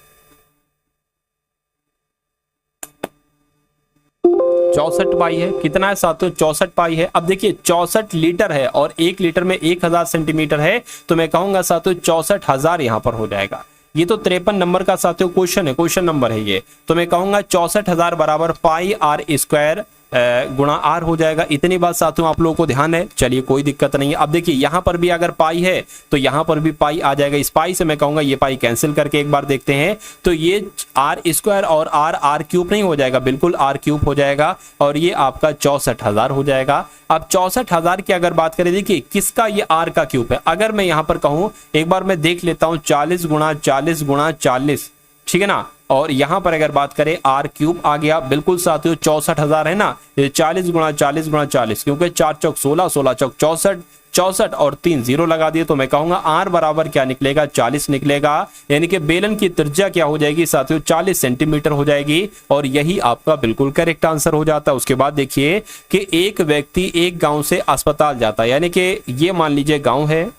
64 पाई है, कितना है साथियों 64 पाई है। अब देखिए 64 लीटर है और 1 लीटर में 1000 सेंटीमीटर है, तो मैं कहूंगा साथियों 64,000 यहां पर हो जाएगा। ये तो 53 नंबर का साथियों क्वेश्चन है, क्वेश्चन नंबर है ये, तो मैं कहूंगा 64,000 बराबर पाई आर स्क्वायर गुणा आर हो जाएगा। इतनी बात साथियों आप लोगों को ध्यान है, चलिए कोई दिक्कत नहीं है। अब देखिए यहां पर भी अगर पाई है तो यहां पर भी पाई आ जाएगा, इस पाई से मैं कहूंगा ये पाई कैंसिल करके एक बार देखते हैं, तो ये आर स्क्वायर और आर क्यूब नहीं हो जाएगा, बिल्कुल आर क्यूब हो जाएगा और ये आपका 64,000 हो जाएगा। अब 64,000 की अगर बात करें देखिए किसका ये आर का क्यूब है, अगर मैं यहां पर कहूं एक बार मैं देख लेता हूं 40 गुणा 40 गुणा 40, ठीक है ना, और यहां पर अगर बात करें आर क्यूब आ गया, बिल्कुल साथियों 64,000 है ना, 40 गुणा 40 गुणा 40, क्योंकि 4 चौक 16, 16 चौक 64, 64 और 3 0 लगा दिए, तो मैं कहूंगा आर बराबर क्या निकलेगा 40 निकलेगा। यानी कि बेलन की त्रिज्या क्या हो जाएगी साथियों 40 सेंटीमीटर हो जाएगी और यही आपका बिल्कुल करेक्ट आंसर हो जाता है। उसके बाद देखिए कि एक व्यक्ति एक गांव से अस्पताल जाता है, यानी कि ये मान लीजिए गांव है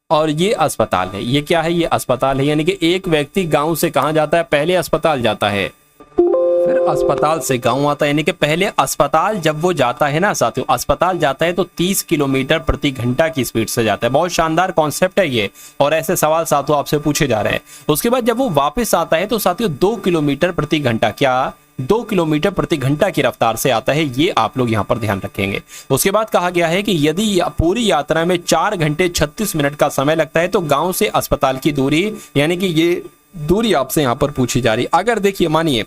और ये अस्पताल है, ये क्या है, ये अस्पताल है। यानी कि एक व्यक्ति गांव से कहां जाता है, पहले अस्पताल जाता है फिर अस्पताल से गांव आता है। यानी कि पहले अस्पताल जब वो जाता है ना साथियों, अस्पताल जाता है तो 30 किलोमीटर प्रति घंटा की स्पीड से जाता है। बहुत शानदार कॉन्सेप्ट है ये और ऐसे सवाल साथियों आपसे पूछे जा रहे हैं। उसके बाद जब वो वापस आता है तो साथियों 2 किलोमीटर प्रति घंटा, क्या 2 किलोमीटर प्रति घंटा की रफ्तार से आता है, ये आप लोग यहां पर ध्यान रखेंगे। उसके बाद कहा गया है कि यदि पूरी यात्रा में 4 घंटे 36 मिनट का समय लगता है तो गांव से अस्पताल की दूरी, यानी कि ये दूरी आपसे यहां पर पूछी जा रही है। अगर देखिए मानिए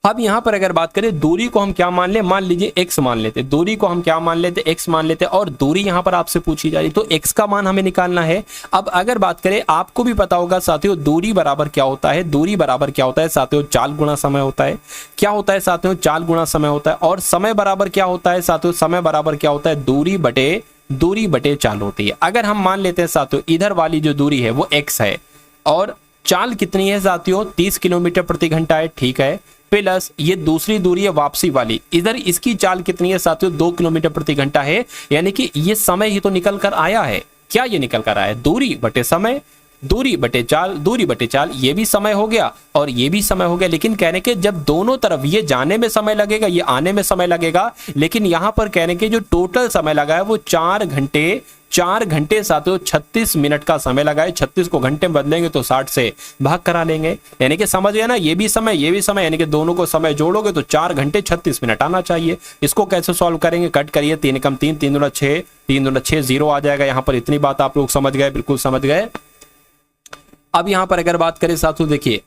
अब यहां पर अगर बात करें दूरी को हम क्या मान ले, मान लीजिए x मान लेते, दूरी को हम क्या मान लेते, x मान लेते और दूरी यहां पर आपसे पूछी जा रही तो x का मान हमें निकालना है। अब अगर बात करें आपको भी पता होगा साथियों दूरी बराबर क्या होता है, दूरी बराबर क्या होता है साथियों चाल गुणा समय होता है। क्या होता है साथियों चाल गुणा समय होता है। और समय बराबर क्या होता है साथियों, समय बराबर क्या होता है दूरी बटे चाल होती है। अगर हम मान लेते हैं साथियों इधर वाली जो दूरी है वो x है और चाल कितनी है साथियों 30 किलोमीटर प्रति घंटा है, ठीक है, प्लस ये दूसरी दूरी है वापसी वाली, इधर इसकी चाल कितनी है साथियों 2 किलोमीटर प्रति घंटा है। यानी कि ये समय ही तो निकल कर आया है, क्या ये निकल कर आया है दूरी बटे समय, दूरी बटे चाल ये भी समय हो गया और ये भी समय हो गया। लेकिन कहने के जब दोनों तरफ ये जाने में समय लगेगा, ये आने में समय लगेगा, लेकिन यहां पर कहने के जो टोटल समय लगा है वो 4 घंटे साथियों 36 मिनट का समय लगा है। 36 को घंटे में बदलेंगे तो 60 से भाग करा लेंगे, यानी कि समझ गया ना, ये भी समय यानी कि दोनों को समय जोड़ोगे तो 4 घंटे 36 मिनट आना चाहिए। इसको कैसे सॉल्व करेंगे, कट करिए, 3 एकम 3, 3 दूना 6, 3 दूना 6, 0 आ जाएगा। यहां पर इतनी बात आप लोग समझ गए, बिल्कुल समझ गए। अब यहां पर अगर बात करें साथियों, देखिए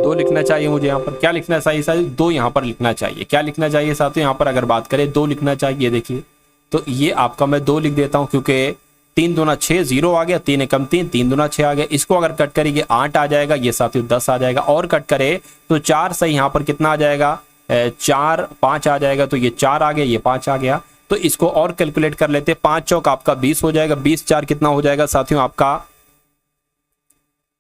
2 लिखना चाहिए मुझे, यहाँ पर क्या लिखना चाहिए साथियों, 2 यहाँ पर लिखना चाहिए। क्या लिखना चाहिए साथियों, यहाँ पर अगर बात करें 2 लिखना चाहिए। देखिए तो ये आपका मैं 2 लिख देता हूँ, क्योंकि 3 दूना 6, 0 आ गया, 3 एकम 3, 3 दूना 6 आ गया। इसको अगर कट करेंगे 8 आ जाएगा, ये साथियों 10 आ जाएगा। और कट करे तो 4 से यहाँ पर कितना आ जाएगा, 4, 5 आ जाएगा, तो ये 4 आ गया, ये 5 आ गया। तो इसको और कैलकुलेट कर लेते, 5 चौक आपका 20 हो जाएगा, 20 4 कितना हो जाएगा साथियों आपका,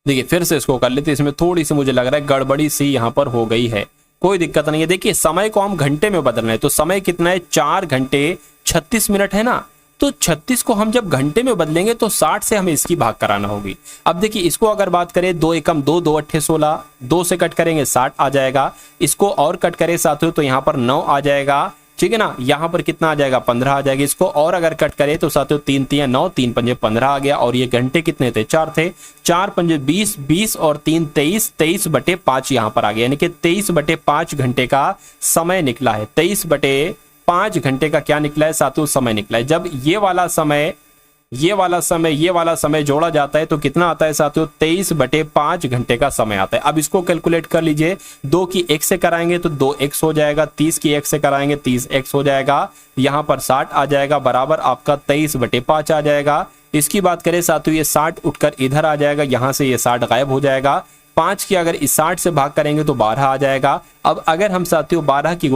देखिए फिर से इसको कर लेते, इसमें थोड़ी सी मुझे लग रहा है गड़बड़ी सी यहाँ पर हो गई है, कोई दिक्कत नहीं है। देखिए समय को हम घंटे में बदल रहे हैं, तो समय कितना है, 4 घंटे 36 मिनट है ना, तो 36 को हम जब घंटे में बदलेंगे तो 60 से हमें इसकी भाग कराना होगी। अब देखिए इसको अगर बात करें 2 एकम 2, 2 अट्ठे 16, 2 से कट करेंगे 60 आ जाएगा। इसको और कट करें साथियों तो यहाँ पर 9 आ जाएगा, ठीक है ना, यहाँ पर कितना आ जाएगा, 15 आ जाएगा। इसको और अगर कट करें तो साथियों 3 3 9, 3 पंजे 15 आ गया। और ये घंटे कितने थे, 4 थे, 4 पंजे 20, 20 और 3 23, 23 बटे 5 यहाँ पर आ गया, यानी कि 23 बटे 5 घंटे का समय निकला है। 23 बटे 5 घंटे का क्या निकला है साथियों, समय निकला है। जब ये वाला समय जोड़ा जाता है तो कितना आता है साथियों, 23 बटे 5 घंटे का समय आता है। अब इसको कैलकुलेट कर लीजिए, 2 की 1 से कराएंगे तो 2x हो जाएगा, 30 की 1 से कराएंगे 30x हो जाएगा, यहाँ पर 60 आ जाएगा, बराबर आपका 23 बटे 5 आ जाएगा। इसकी बात करें साथियों, ये 60 उठकर इधर आ जाएगा, यहाँ से ये 60 गायब हो जाएगा। 5 की अगर इस 60 से भाग करेंगे तो 12 आ जाएगा। अब अगर हम साथियों 12 की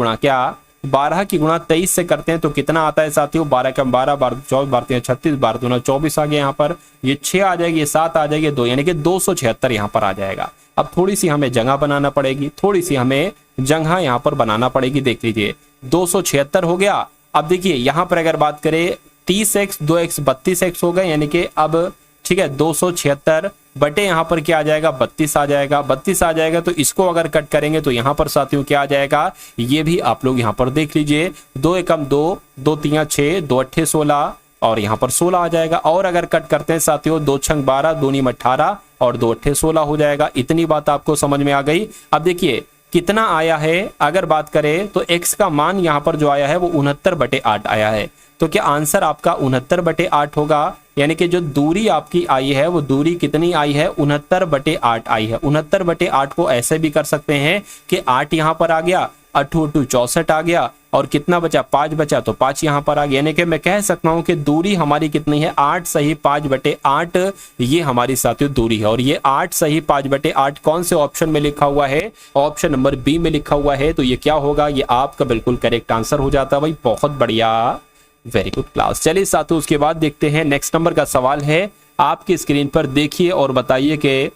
गुणा 23 से करते हैं तो कितना आता है साथियों, 12 कम 12, 12 24, 12 36, 12 दूना 24 आ गया। यहाँ पर ये 6 आ जाएगी, ये 7 आ जाएगी, 2 यानी कि 276 यहाँ पर आ जाएगा। अब थोड़ी सी हमें जगह बनाना पड़ेगी, यहाँ पर बनाना पड़ेगी। देख लीजिए 276 हो गया। अब देखिए यहाँ पर अगर बात करें 30x 2x 32x हो गए, यानी कि अब ठीक है 276 बटे यहाँ पर क्या आ जाएगा, 32 आ जाएगा। 32 आ जाएगा तो इसको अगर कट करेंगे तो यहाँ पर साथियों क्या आ जाएगा, ये भी आप लोग यहाँ पर देख लीजिए, 2 एकम 2, 2 3 6, 2 अट्ठे 16 और यहाँ पर 16 आ जाएगा। और अगर कट करते हैं साथियों 2 छंग 12, 2 नीम 18 और 2 अट्ठे 16 हो जाएगा। इतनी बात आपको समझ में आ गई। अब देखिए कितना आया है, अगर बात करें तो x का मान यहाँ पर जो आया है वो 69 बटे 8 आया है। तो क्या आंसर आपका 69 बटे 8 होगा, यानी कि जो दूरी आपकी आई है वो दूरी कितनी आई है, 69 बटे 8 आई है। 69 बटे 8 को ऐसे भी कर सकते हैं कि 8 यहाँ पर आ गया, 8 8 64 आ गया और कितना बचा, 5 बचा, तो 5 यहाँ पर आ गया। यानी कि मैं कह सकता हूँ कि दूरी हमारी कितनी है, 8 सही 5 बटे 8 ये हमारी साथियों दूरी है। और ये 8 सही 5 बटे 8 कौन से ऑप्शन में लिखा हुआ है, ऑप्शन नंबर बी में लिखा हुआ है। तो ये क्या होगा, ये आपका बिल्कुल करेक्ट आंसर हो जाता है भाई। बहुत बढ़िया, वेरी गुड क्लास। चलिए साथियों उसके बाद देखते हैं नेक्स्ट नंबर का सवाल है, आपकी स्क्रीन पर देखिए और बताइए कि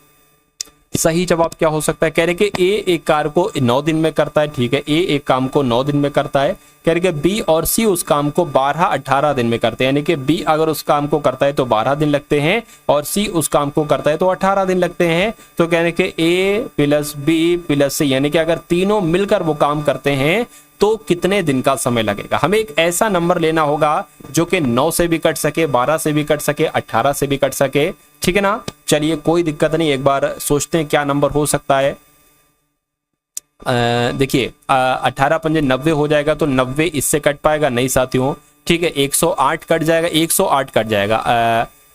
सही जवाब क्या हो सकता है। कह रहे कि ए एक कार्य को 9 दिन में करता है, ठीक है, ए एक काम को 9 दिन में करता है। कह रहे कि बी और सी उस काम को 12-18 दिन में करते हैं, यानी कि बी अगर उस काम को करता है तो 12 दिन लगते हैं और सी उस काम को करता है तो 18 दिन लगते हैं। तो कह रहे कि ए प्लस बी प्लस सी, यानी कि अगर तीनों मिलकर वो काम करते हैं तो कितने दिन का समय लगेगा। हमें एक ऐसा नंबर लेना होगा जो कि 9 से भी कट सके, 12 से भी कट सके, 18 से भी कट सके, ठीक है ना। चलिए कोई दिक्कत नहीं, एक बार सोचते हैं क्या नंबर हो सकता है। देखिए 18 पंजे 90 हो जाएगा, तो 90 इससे कट पाएगा नहीं साथियों, ठीक है। 108 कट जाएगा, 108 कट जाएगा।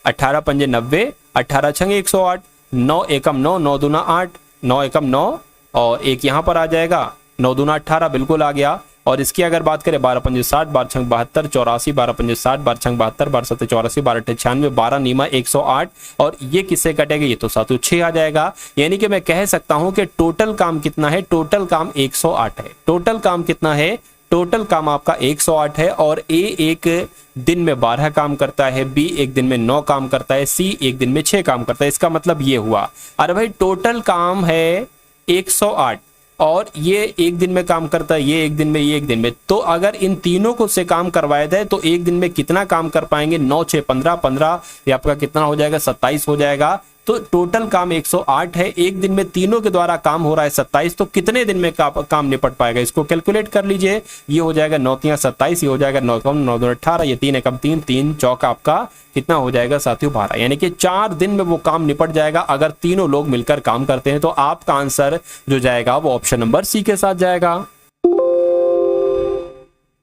18 पंजे 90, 18 छंगे 108, 9 एकम 9, 9 दूना 8, 9 एकम 9 और एक यहाँ पर आ जाएगा, 9 दूना 18 बिल्कुल आ गया। और इसकी अगर बात करें 12 पंजे 60, 12 छंग 72, 84, 12 पंजे 60, 12 छंग 72, 12 सत्ते 84, 12 अट्ठे 96, 12 नीमा 108 और ये किससे कटेगा, ये तो साथियों 6 आ जाएगा। यानी कि मैं कह सकता हूं कि टोटल काम कितना है, टोटल काम 108 है। टोटल काम कितना है, टोटल काम आपका 108 है। और ए एक दिन में 12 काम करता है, बी एक दिन में 9 काम करता है, सी एक दिन में 6 काम करता है। इसका मतलब ये हुआ, अरे भाई टोटल काम है 108 और ये एक दिन में काम करता है, ये एक दिन में, ये एक दिन में। तो अगर इन तीनों को से काम करवाया जाए तो एक दिन में कितना काम कर पाएंगे? 9 6 15 15, ये आपका कितना हो जाएगा? 27 हो जाएगा। तो टोटल काम 108 है, एक दिन में तीनों के द्वारा काम हो रहा है 27, तो कितने दिन में काम निपट पाएगा? इसको कैलकुलेट कर लीजिए। ये हो जाएगा 9 3 27, ये हो जाएगा 9 कम 9 2 18, ये 3 एकम 3 3 चौका आपका कितना हो जाएगा साथियों? 12, यानी कि 4 दिन में वो काम निपट जाएगा अगर तीनों लोग मिलकर काम करते हैं। तो आपका आंसर जो जाएगा वो ऑप्शन नंबर सी के साथ जाएगा।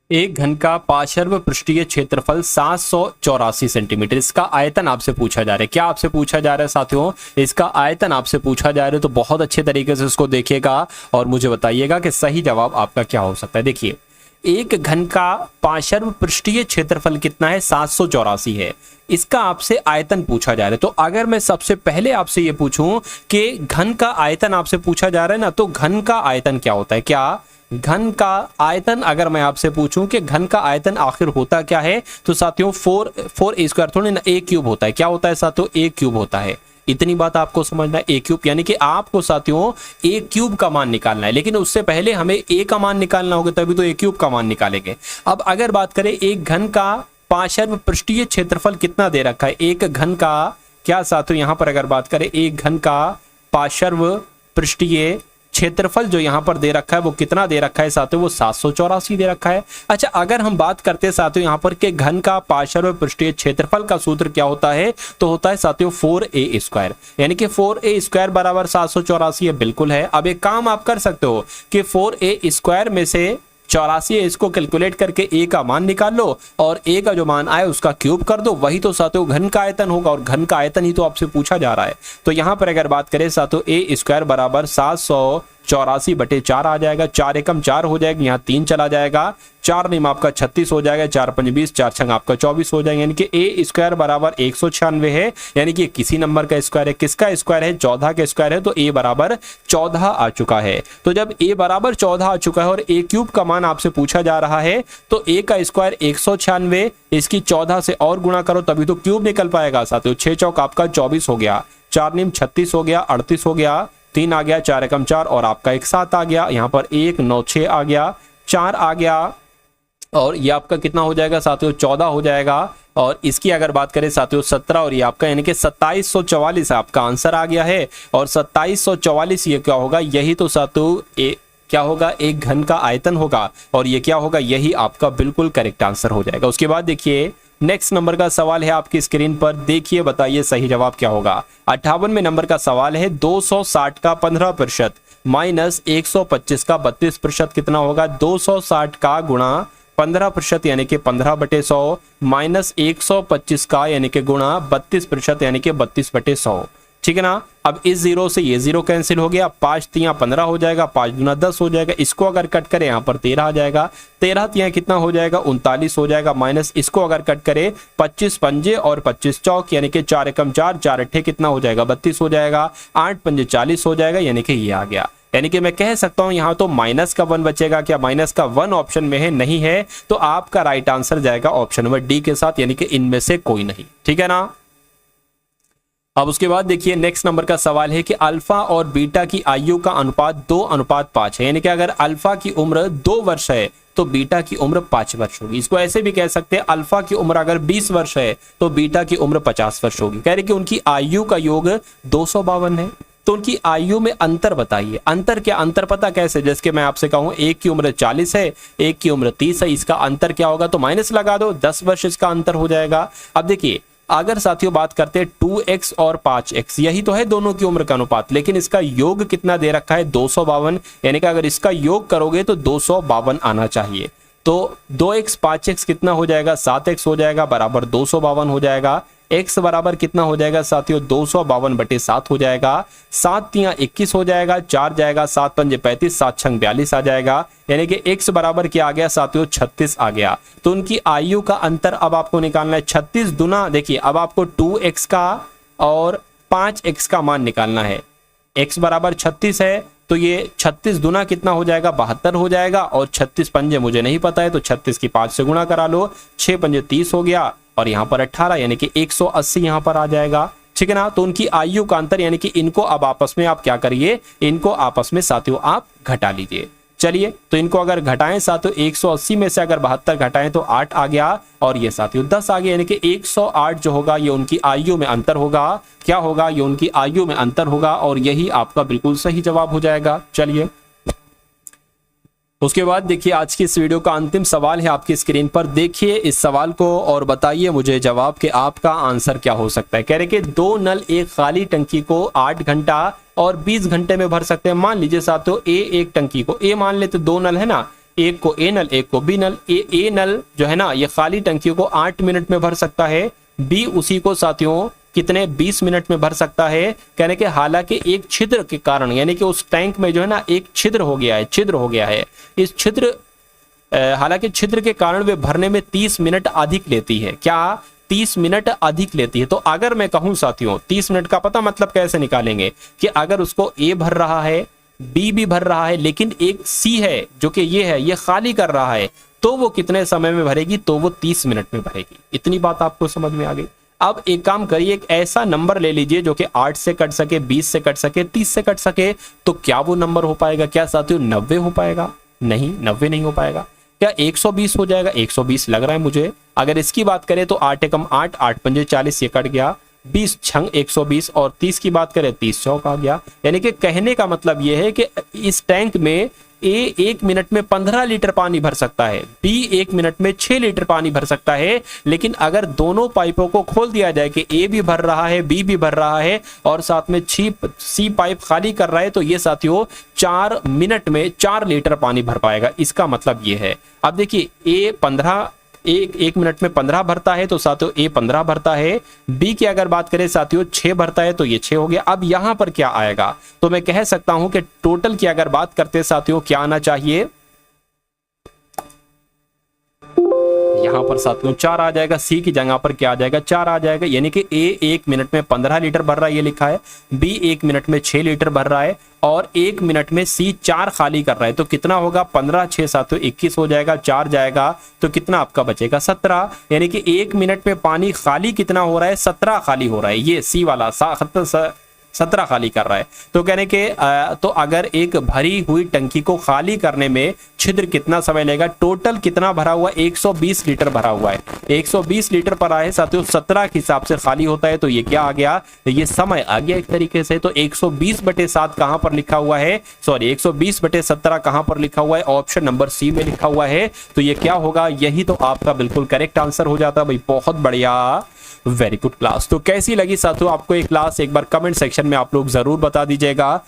एक घन का पार्श्व पृष्ठीय क्षेत्रफल 784 सेंटीमीटर, इसका आयतन आपसे पूछा जा रहा है। क्या आपसे पूछा जा रहा है साथियों? इसका आयतन आपसे पूछा जा रहा है। तो बहुत अच्छे तरीके से इसको देखिएगा और मुझे बताइएगा कि सही जवाब आपका क्या हो सकता है। देखिए, एक घन का पार्श्व पृष्ठीय क्षेत्रफल कितना है? 784 है। इसका आपसे आयतन पूछा जा रहा है। तो अगर मैं सबसे पहले आपसे ये पूछूं कि घन का आयतन आपसे पूछा जा रहा है ना, तो घन का आयतन क्या होता है? क्या घन का आयतन अगर मैं आपसे पूछूं कि घन का आयतन आखिर होता क्या है, तो साथियों 4 a स्क्वायर थोड़ी ना, a क्यूब होता है। क्या होता है साथियों? a क्यूब होता है। इतनी बात आपको समझना है, a क्यूब, यानी कि आपको साथियों a क्यूब का मान निकालना है। लेकिन उससे पहले हमें a का मान निकालना होगा, तभी तो a क्यूब का मान निकालेंगे। अब अगर बात करें एक घन का पार्श्व पृष्ठीय क्षेत्रफल कितना दे रखा है, एक घन का, क्या साथियों यहां पर अगर बात करें एक घन का पार्श्व पृष्ठीय क्षेत्रफल जो यहां पर दे रखा है वो कितना दे रखा है साथियों? वो 784 दे रखा है। अच्छा, अगर हम बात करते हैं साथियों यहां पर कि घन का पार्श्व पृष्ठीय क्षेत्रफल का सूत्र क्या होता है, तो होता है साथियों 4a स्क्वायर, यानी कि 4a स्क्वायर बराबर 784 है। बिल्कुल है। अब एक काम आप कर सकते हो कि 4a स्क्वायर में से 84 है, इसको कैलकुलेट करके a का मान निकाल लो और a का जो मान आए उसका क्यूब कर दो, वही तो साथियों घन का आयतन होगा और घन का आयतन ही तो आपसे पूछा जा रहा है। तो यहां पर अगर बात करें साथियों a स्क्वायर बराबर 784/4 आ जाएगा। 4 एकम 4 हो जाएगा, यहाँ 3 चला जाएगा, 4 निम आपका 36 हो जाएगा, 4 5 20, 4 छंग आपका 24 हो जाएगा, यानी कि a स्क्वायर बराबर 196 है। यानी कि किसी नंबर का स्क्वायर है। किसका स्क्वायर है? 14 का स्क्वायर है। तो a बराबर 14 आ चुका है। तो जब a बराबर 14 आ चुका है और a क्यूब का मान आपसे पूछा जा रहा है, तो a का स्क्वायर 196, इसकी 14 से और गुणा करो तभी तो क्यूब निकल पाएगा साथियों। 6 चौक आपका 24 हो गया, 4 निम 36 हो गया, 38 हो गया, 3 आ गया, 4 एकम 4 और आपका एक 7 आ गया, यहाँ पर 1 9 6 आ गया, 4 आ गया और ये आपका कितना हो जाएगा साथियों? 14 हो जाएगा। और इसकी अगर बात करें साथियों 17 और ये आपका यानी कि 2744 आपका आंसर आ गया है। और 2744 ये क्या होगा? यही तो साथियों क्या होगा? एक घन का आयतन होगा और ये क्या होगा? यही आपका बिल्कुल करेक्ट आंसर हो जाएगा। उसके बाद देखिए नेक्स्ट नंबर का सवाल है आपकी स्क्रीन पर, देखिए बताइए सही जवाब क्या होगा। 58वें नंबर का सवाल है 260 का 15% माइनस 125 का 32% कितना होगा? 260 का गुणा 15% यानी कि 15/100 माइनस 125 का यानी कि गुणा 32% यानी कि 32/100। ठीक है ना। अब इस जीरो से ये जीरो कैंसिल हो गया, 5 तिया 15 हो जाएगा, 5 दूना 10 हो जाएगा। इसको अगर कट करें यहाँ पर 13 आ जाएगा, 13 तिया कितना हो जाएगा? 39 हो जाएगा। माइनस इसको अगर कट करें 25 पंजे और 25 चौक यानी कि 4 एकम 4, 4 अट्ठे कितना हो जाएगा? 32 हो जाएगा, 8 पंजे 40 हो जाएगा, यानी कि ये आ गया। यानी कि मैं कह सकता हूं यहाँ तो माइनस का 1 बचेगा। क्या माइनस का 1 ऑप्शन में है? नहीं है। तो आपका राइट आंसर जाएगा ऑप्शन नंबर डी के साथ, यानी कि इनमें से कोई नहीं। ठीक है ना। अब उसके बाद देखिए नेक्स्ट नंबर का सवाल है कि अल्फा और बीटा की आयु का अनुपात 2:5 है, यानी कि अगर अल्फा की उम्र 2 वर्ष है तो बीटा की उम्र 5 वर्ष होगी। इसको ऐसे भी कह सकते हैं, अल्फा की उम्र अगर 20 वर्ष है तो बीटा की उम्र 50 वर्ष होगी। कह रहे कि उनकी आयु का योग 252 है। तो उनकी आयु में अंतर बताइए। अंतर क्या? अंतर पता कैसे? जैसे कि मैं आपसे कहूं एक की उम्र 40 है, एक की उम्र 30 है, इसका अंतर क्या होगा? तो माइनस लगा दो, 10 वर्ष इसका अंतर हो जाएगा। अब देखिए अगर साथियों बात करते हैं 2x और 5x, यही तो है दोनों की उम्र का अनुपात, लेकिन इसका योग कितना दे रखा है? 252, यानी कि अगर इसका योग करोगे तो 252 आना चाहिए। तो 2x 5x कितना हो जाएगा? 7x हो जाएगा, बराबर 252 हो जाएगा। x बराबर कितना हो जाएगा साथियों? 252/7 हो जाएगा। 7 तिया 21 हो जाएगा, 4 जाएगा, 7 पंजे 35, 7 छंग 42 आ जाएगा, यानी कि x बराबर क्या आ गया साथियों? 36 आ गया। तो उनकी आयु का अंतर अब आपको निकालना है 36 दुना। देखिए अब आपको 2x का और 5x का मान निकालना है। x बराबर 36 है तो ये 36 दुना कितना हो जाएगा? 72 हो जाएगा। और 36 पंजे मुझे नहीं पता है तो 36 की 5 से गुणा करा लो, 6 पंजे 30 हो गया और यहाँ पर 18 यानी कि 180 यहाँ पर आ जाएगा। ठीक है ना। तो उनकी आयु का अंतर यानी कि इनको अब आपस में आप क्या करिए, इनको आपस में साथियों आप घटा लीजिए। चलिए तो इनको अगर घटाएं साथियों 180 में से अगर 72 घटाएं तो 8 आ गया और ये साथियों 10 आ गया, यानी कि 108 जो होगा ये उनकी आयु में अंतर होगा। क्या होगा, ये उनकी आयु में अंतर होगा और यही आपका बिल्कुल सही जवाब हो जाएगा। चलिए उसके बाद देखिए आज की इस वीडियो का अंतिम सवाल है आपकी स्क्रीन पर, देखिए इस सवाल को और बताइए मुझे जवाब कि आपका आंसर क्या हो सकता है। कह रहे कि 2 नल एक खाली टंकी को 8 घंटा और 20 घंटे में भर सकते हैं। मान लीजिए साथियों एक टंकी को ए मान लेते, 2 नल है ना, एक को ए नल एक को बी नल। ए नल जो है ना ये खाली टंकी को 8 मिनट में भर सकता है, बी उसी को साथियों कितने 20 मिनट में भर सकता है। कहने के हालांकि एक छिद्र के कारण यानी कि उस टैंक में जो है ना एक छिद्र हो गया है, इस छिद्र हालांकि छिद्र के कारण वे भरने में 30 मिनट अधिक लेती है। क्या 30 मिनट अधिक लेती है। तो अगर मैं कहूं साथियों 30 मिनट का पता मतलब कैसे निकालेंगे कि अगर उसको ए भर रहा है, बी भी भर रहा है, लेकिन एक सी है जो कि ये खाली कर रहा है, तो वो कितने समय में भरेगी, तो वो 30 मिनट में भरेगी। इतनी बात आपको समझ में आ गई। अब एक काम करिए, एक ऐसा नंबर ले लीजिए जो कि 8 से कट सके, 20 से कट सके, 30 से कट सके। तो क्या वो नंबर हो पाएगा, क्या साथियों 90 हो पाएगा? नहीं, 90 नहीं हो पाएगा। क्या 120 हो जाएगा? 120 लग रहा है मुझे। अगर इसकी बात करें तो 8 एकम 8, 8 पंजे 40, ये कट गया, 20 छंग 120 और 30 की बात करें 30 चौक आ गया। यानी कि कहने का मतलब यह है कि इस टैंक में ए 1 मिनट में 15 लीटर पानी भर सकता है, बी 1 मिनट में 6 लीटर पानी भर सकता है। लेकिन अगर दोनों पाइपों को खोल दिया जाए कि ए भी भर रहा है, बी भी भर रहा है और साथ में सी पाइप खाली कर रहा है, तो ये साथियों 4 मिनट में 4 लीटर पानी भर पाएगा। इसका मतलब ये है। अब देखिए ए 15 एक मिनट में 15 भरता है, तो साथियों ए 15 भरता है। बी की अगर बात करें साथियों 6 भरता है, तो ये 6 हो गया। अब यहां पर क्या आएगा, तो मैं कह सकता हूं कि टोटल की अगर बात करते साथियों क्या आना चाहिए, यहां पर साथियों 4 आ जाएगा। सी की जगह पर क्या आ जाएगा, 4 आ जाएगा। यानी कि ए 1 मिनट में 15 लीटर भर रहा है, ये लिखा है। बी 1 मिनट में 6 लीटर भर रहा है और 1 मिनट में सी 4 खाली कर रहा है। तो कितना होगा, 15 6 साथियों 21 हो जाएगा, 4 जाएगा तो कितना आपका बचेगा 17। यानी कि 1 मिनट में पानी खाली कितना हो रहा है, 17 खाली हो रहा है। ये सी वाला 17 खाली कर रहा है। तो कहने के तो अगर एक भरी हुई टंकी को खाली करने में छिद्र कितना समय लेगा, टोटल कितना भरा हुआ, 120 लीटर भरा हुआ है। 120 लीटर पर आए साथियों 17 के हिसाब से खाली होता है, तो ये क्या आ गया, ये समय आ गया एक तरीके से। तो 120/7 कहां पर लिखा हुआ है, सॉरी 120/17 कहां पर लिखा हुआ है, ऑप्शन नंबर सी में लिखा हुआ है। तो ये क्या होगा, यही तो आपका बिल्कुल करेक्ट आंसर हो जाता है भाई। बहुत बढ़िया, वेरी गुड क्लास। तो कैसी लगी साथियों आपको एक क्लास, एक बार कमेंट सेक्शन में आप लोग जरूर बता दीजिएगा।